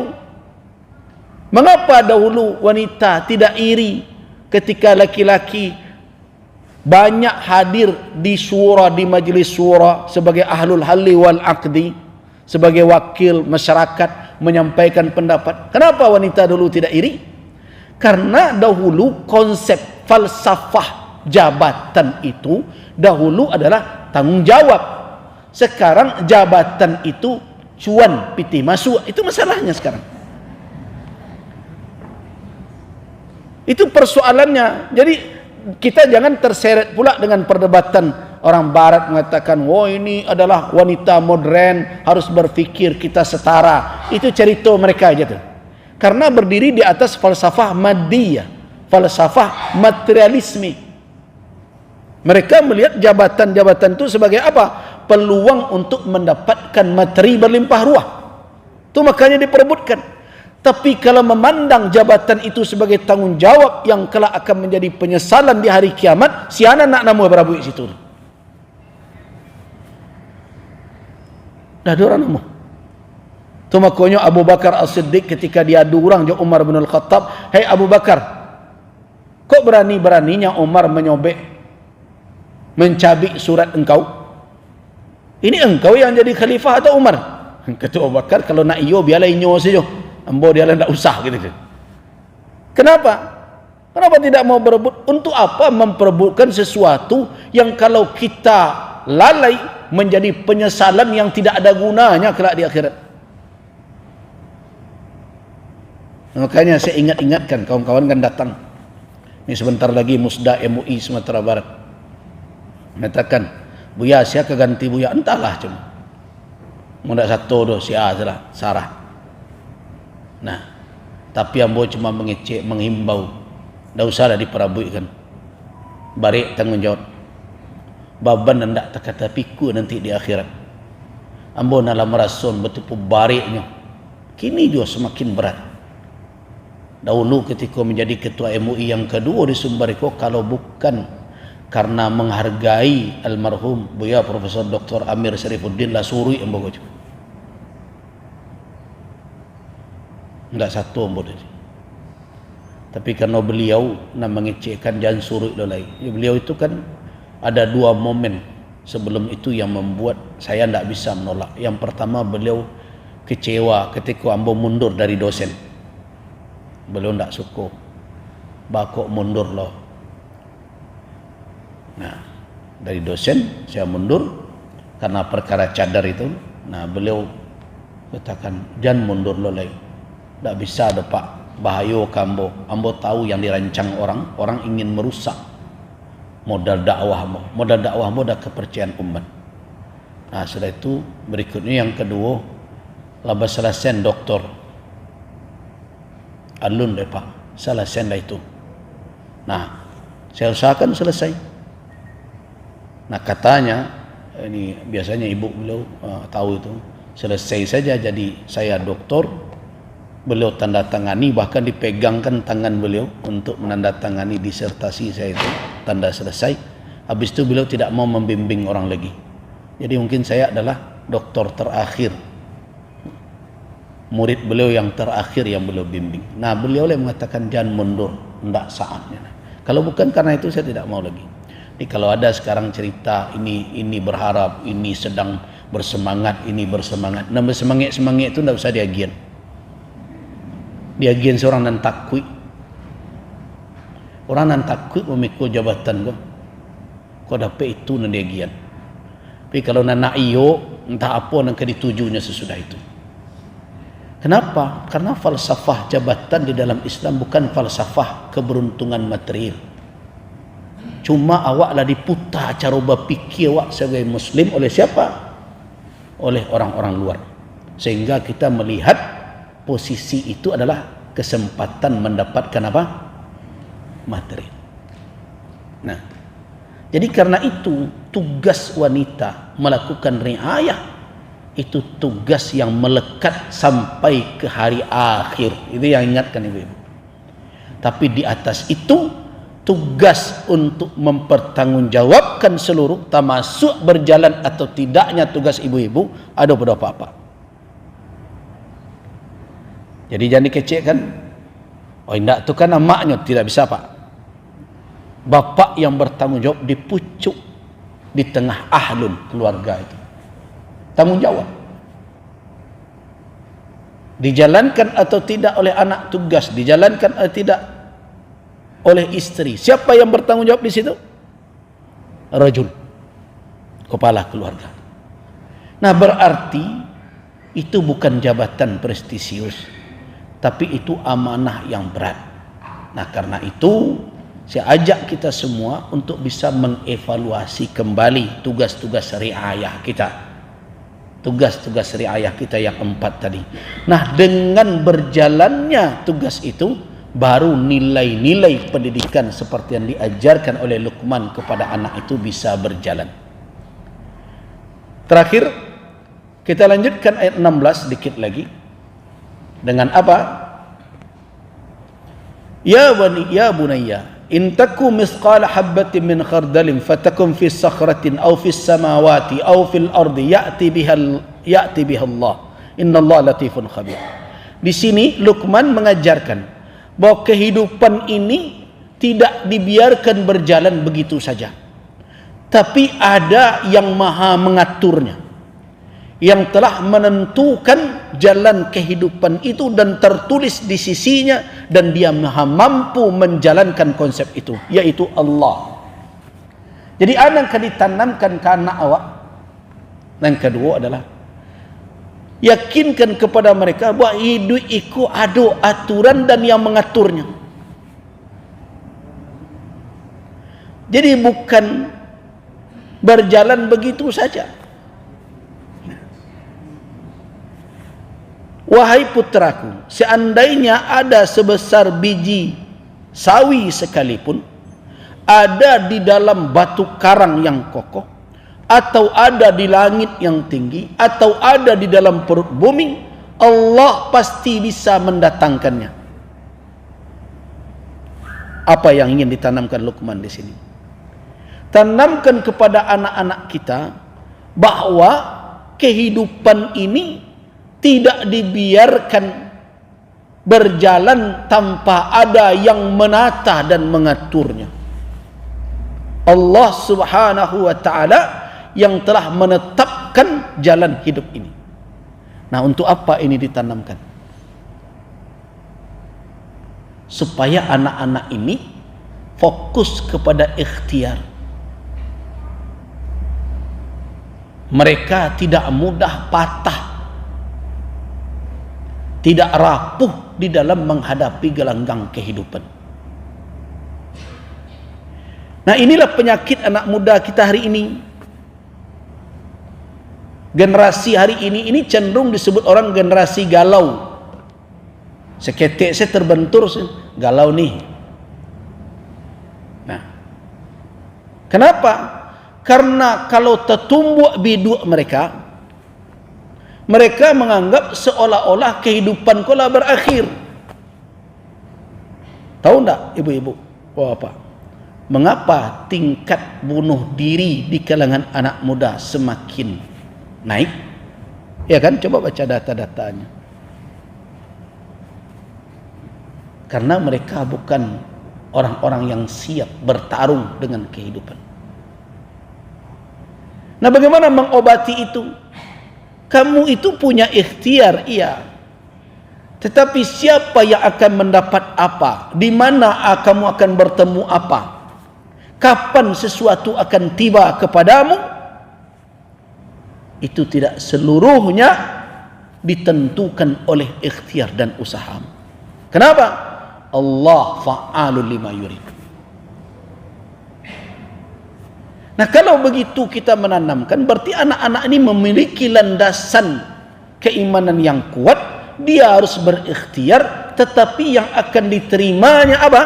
A: Mengapa dahulu wanita tidak iri ketika laki-laki banyak hadir di syura, di majlis syura sebagai ahlul halli wal aqdi, sebagai wakil masyarakat menyampaikan pendapat? Kenapa wanita dulu tidak iri? Karena dahulu konsep falsafah jabatan itu dahulu adalah tanggung jawab. Sekarang jabatan itu cuan piti masuk. Itu masalahnya sekarang. Itu persoalannya. Jadi kita jangan terseret pula dengan perdebatan orang barat mengatakan, "Oh, ini adalah wanita modern, harus berpikir kita setara." Itu cerita mereka aja tuh. Karena berdiri di atas falsafah maddiyah, falsafah materialisme. Mereka melihat jabatan-jabatan itu sebagai apa? Peluang untuk mendapatkan materi berlimpah ruah. Itu makanya diperebutkan. Tapi kalau memandang jabatan itu sebagai tanggung jawab yang kelak akan menjadi penyesalan di hari kiamat, siapa nak namu berabu di situ? Dah ada orang namu. Itu makanya Abu Bakar As-Siddiq ketika diadu orang je Umar bin Al-Khattab, "Hei Abu Bakar, kok berani-beraninya Umar menyobek, mencabik surat engkau? Ini engkau yang jadi khalifah atau Umar?" Kata Abu Bakar, "Kalau nak iyo biarlah inyo saja. Ambo dia tidak usah." Gitu. Kenapa? Kenapa tidak mau berebut? Untuk apa memperebutkan sesuatu yang kalau kita lalai menjadi penyesalan yang tidak ada gunanya kelak di akhirat? Makanya saya ingatkan kawan-kawan kan datang. Ini sebentar lagi Musda MUI Sumatera Barat mengatakan, "Buya, siapa ganti Buya?" Entahlah, cuma mudah satu doh siapa Sarah. Nah, tapi ambo cuma mengecek, menghimbau, dah usahlah diperabuikan. Barik tanggung jawab. Baban hendak tak piku nanti di akhirat. Ambo nala merasun betul bariknya. Kini juga semakin berat. Dahulu ketika menjadi ketua MUI yang kedua di Sumberiko, kalau bukan karena menghargai almarhum Buya Profesor Dr. Amir Syarifuddin Lasuri ambo gojo. Enggak satu ambo tadi. Tapi karena beliau nak mengecekkan jangan suruh lolai. Beliau itu kan ada dua momen sebelum itu yang membuat saya tidak bisa menolak. Yang pertama, beliau kecewa ketika ambo mundur dari dosen. Beliau tidak suka, bakok mundur loh. Nah, dari dosen saya mundur karena perkara cadar itu. Nah, beliau katakan jangan mundur loh lagi. Tak bisa ada pak, bahaya kambo. Ambo tahu yang dirancang orang ingin merusak modal dakwahmu. Modal dakwahmu dah kepercayaan umat. Nah, setelah itu berikutnya yang kedua, labas selesai doktor Alun lepa, selesai lah itu. Nah, saya usahakan selesai. Nah, katanya, ini biasanya ibu beliau tahu itu, selesai saja jadi saya doktor, beliau tanda tangani, bahkan dipegangkan tangan beliau untuk menandatangani disertasi saya itu, tanda selesai. Habis itu beliau tidak mau membimbing orang lagi. Jadi mungkin saya adalah doktor terakhir, murid beliau yang terakhir yang beliau bimbing. Nah, beliau mengatakan jangan mundur, tidak saatnya. Kalau bukan karena itu saya tidak mau lagi. Ini kalau ada sekarang cerita ini berharap, ini sedang bersemangat, ini bersemangat. Nah, bersemangat itu tidak usah diagian. Diagian seorang nan takwi. Orang nan takwi memikul jabatan kau dapat itu nan diagian. Tapi kalau nan iyo entah apa nan keditujunya sesudah itu. Kenapa? Karena falsafah jabatan di dalam Islam bukan falsafah keberuntungan material. Cuma awaklah diputar cara berpikir awak sebagai Muslim oleh siapa? Oleh orang-orang luar. Sehingga kita melihat posisi itu adalah kesempatan mendapatkan apa? Materi. Nah, jadi karena itu tugas wanita melakukan riayah itu tugas yang melekat sampai ke hari akhir. Itu yang ingatkan ibu-ibu. Tapi di atas itu tugas untuk mempertanggungjawabkan seluruh, termasuk berjalan atau tidaknya tugas ibu-ibu ada beberapa apa. Jadi jangan dikecekkan. Oh tidak, itu kan emaknya tidak bisa pak. Bapak yang bertanggung jawab dipucuk di tengah ahlun keluarga itu. Tanggung jawab. Dijalankan atau tidak oleh anak tugas, dijalankan atau tidak oleh istri. Siapa yang bertanggung jawab di situ? Rajul, kepala keluarga. Nah, berarti itu bukan jabatan prestisius, tapi itu amanah yang berat. Nah, karena itu saya ajak kita semua untuk bisa mengevaluasi kembali tugas-tugas riayah kita. Tugas-tugas riayah kita yang 4 tadi. Nah, dengan berjalannya tugas itu, baru nilai-nilai pendidikan seperti yang diajarkan oleh Luqman kepada anak itu bisa berjalan. Terakhir, kita lanjutkan ayat 16 sedikit lagi. Dengan apa? Ya bunayya, in taku misqala habbatin min khardalin fatakum fi sakhratin aw fi samawati aw fil ardi ya'ti biha Allah. Innallaha latifun khabir. Di sini Luqman mengajarkan bahwa kehidupan ini tidak dibiarkan berjalan begitu saja, tapi ada yang maha mengaturnya, yang telah menentukan jalan kehidupan itu dan tertulis di sisinya, dan dia maha mampu menjalankan konsep itu, yaitu Allah. Jadi anak akan ditanamkan ke anak awak. Yang kedua adalah yakinkan kepada mereka bahwa hidup itu ada aturan dan yang mengaturnya. Jadi bukan berjalan begitu saja. Wahai putraku, seandainya ada sebesar biji sawi sekalipun ada di dalam batu karang yang kokoh, atau ada di langit yang tinggi, atau ada di dalam perut bumi, Allah pasti bisa mendatangkannya. Apa yang ingin ditanamkan Luqman di sini? Tanamkan kepada anak-anak kita bahwa kehidupan ini tidak dibiarkan berjalan tanpa ada yang menata dan mengaturnya. Allah Subhanahu wa ta'ala yang telah menetapkan jalan hidup ini. Nah, untuk apa ini ditanamkan? Supaya anak-anak ini fokus kepada ikhtiar. Mereka tidak mudah patah, tidak rapuh di dalam menghadapi gelanggang kehidupan. Nah, inilah penyakit anak muda kita hari ini. Generasi hari ini cenderung disebut orang generasi galau. Seketik saya terbentur, galau nih. Nah, kenapa? Karena kalau tertumbuk biduk mereka menganggap seolah-olah kehidupan kau lah berakhir. Tahu enggak ibu-ibu, bapak, mengapa tingkat bunuh diri di kalangan anak muda semakin naik? Ya kan, coba baca data-datanya. Karena mereka bukan orang-orang yang siap bertarung dengan kehidupan. Nah, bagaimana mengobati itu? Kamu itu punya ikhtiar, iya. Tetapi siapa yang akan mendapat apa? Di mana kamu akan bertemu apa? Kapan sesuatu akan tiba kepadamu? Itu tidak seluruhnya ditentukan oleh ikhtiar dan usahamu. Kenapa? Allah fa'alul lima yurid. Nah, kalau begitu kita menanamkan, berarti anak-anak ini memiliki landasan keimanan yang kuat. Dia harus berikhtiar, tetapi yang akan diterimanya apa?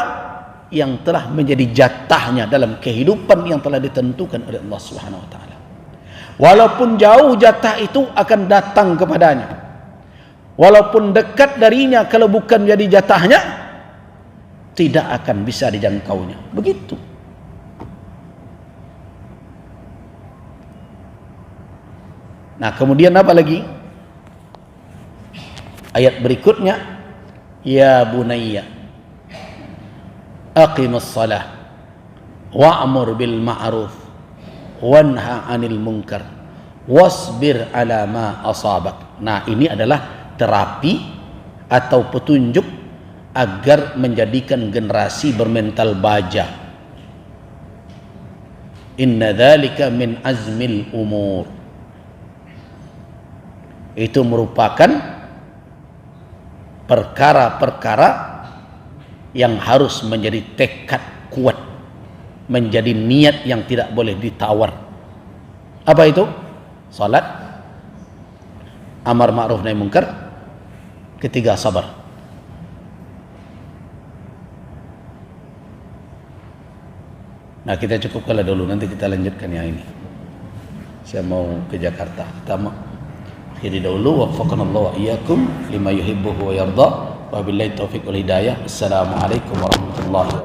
A: Yang telah menjadi jatahnya dalam kehidupan yang telah ditentukan oleh Allah Subhanahu wa taala. Walaupun jauh jatah itu akan datang kepadanya. Walaupun dekat darinya, kalau bukan jadi jatahnya, tidak akan bisa dijangkaunya. Begitu. Nah, kemudian apa lagi? Ayat berikutnya, ya bunayya aqimus salah wa'mur bil ma'ruf wanha 'anil munkar wasbir 'ala ma asabak. Nah, ini adalah terapi atau petunjuk agar menjadikan generasi bermental baja. Inna dzalika min azmil umur. Itu merupakan perkara-perkara yang harus menjadi tekad kuat, menjadi niat yang tidak boleh ditawar. Apa itu? Salat, amar ma'ruf nahi munkar, ketiga sabar. Nah, kita cukupkanlah dulu, nanti kita lanjutkan yang ini. Saya mau ke Jakarta. Kita mau akhiri dahulu. Waffaqanallahu wa iyyakum lima yuhibbuhu wa yarda. Wabillahi taufiq wal hidayah. Assalamualaikum warahmatullahi wabarakatuh.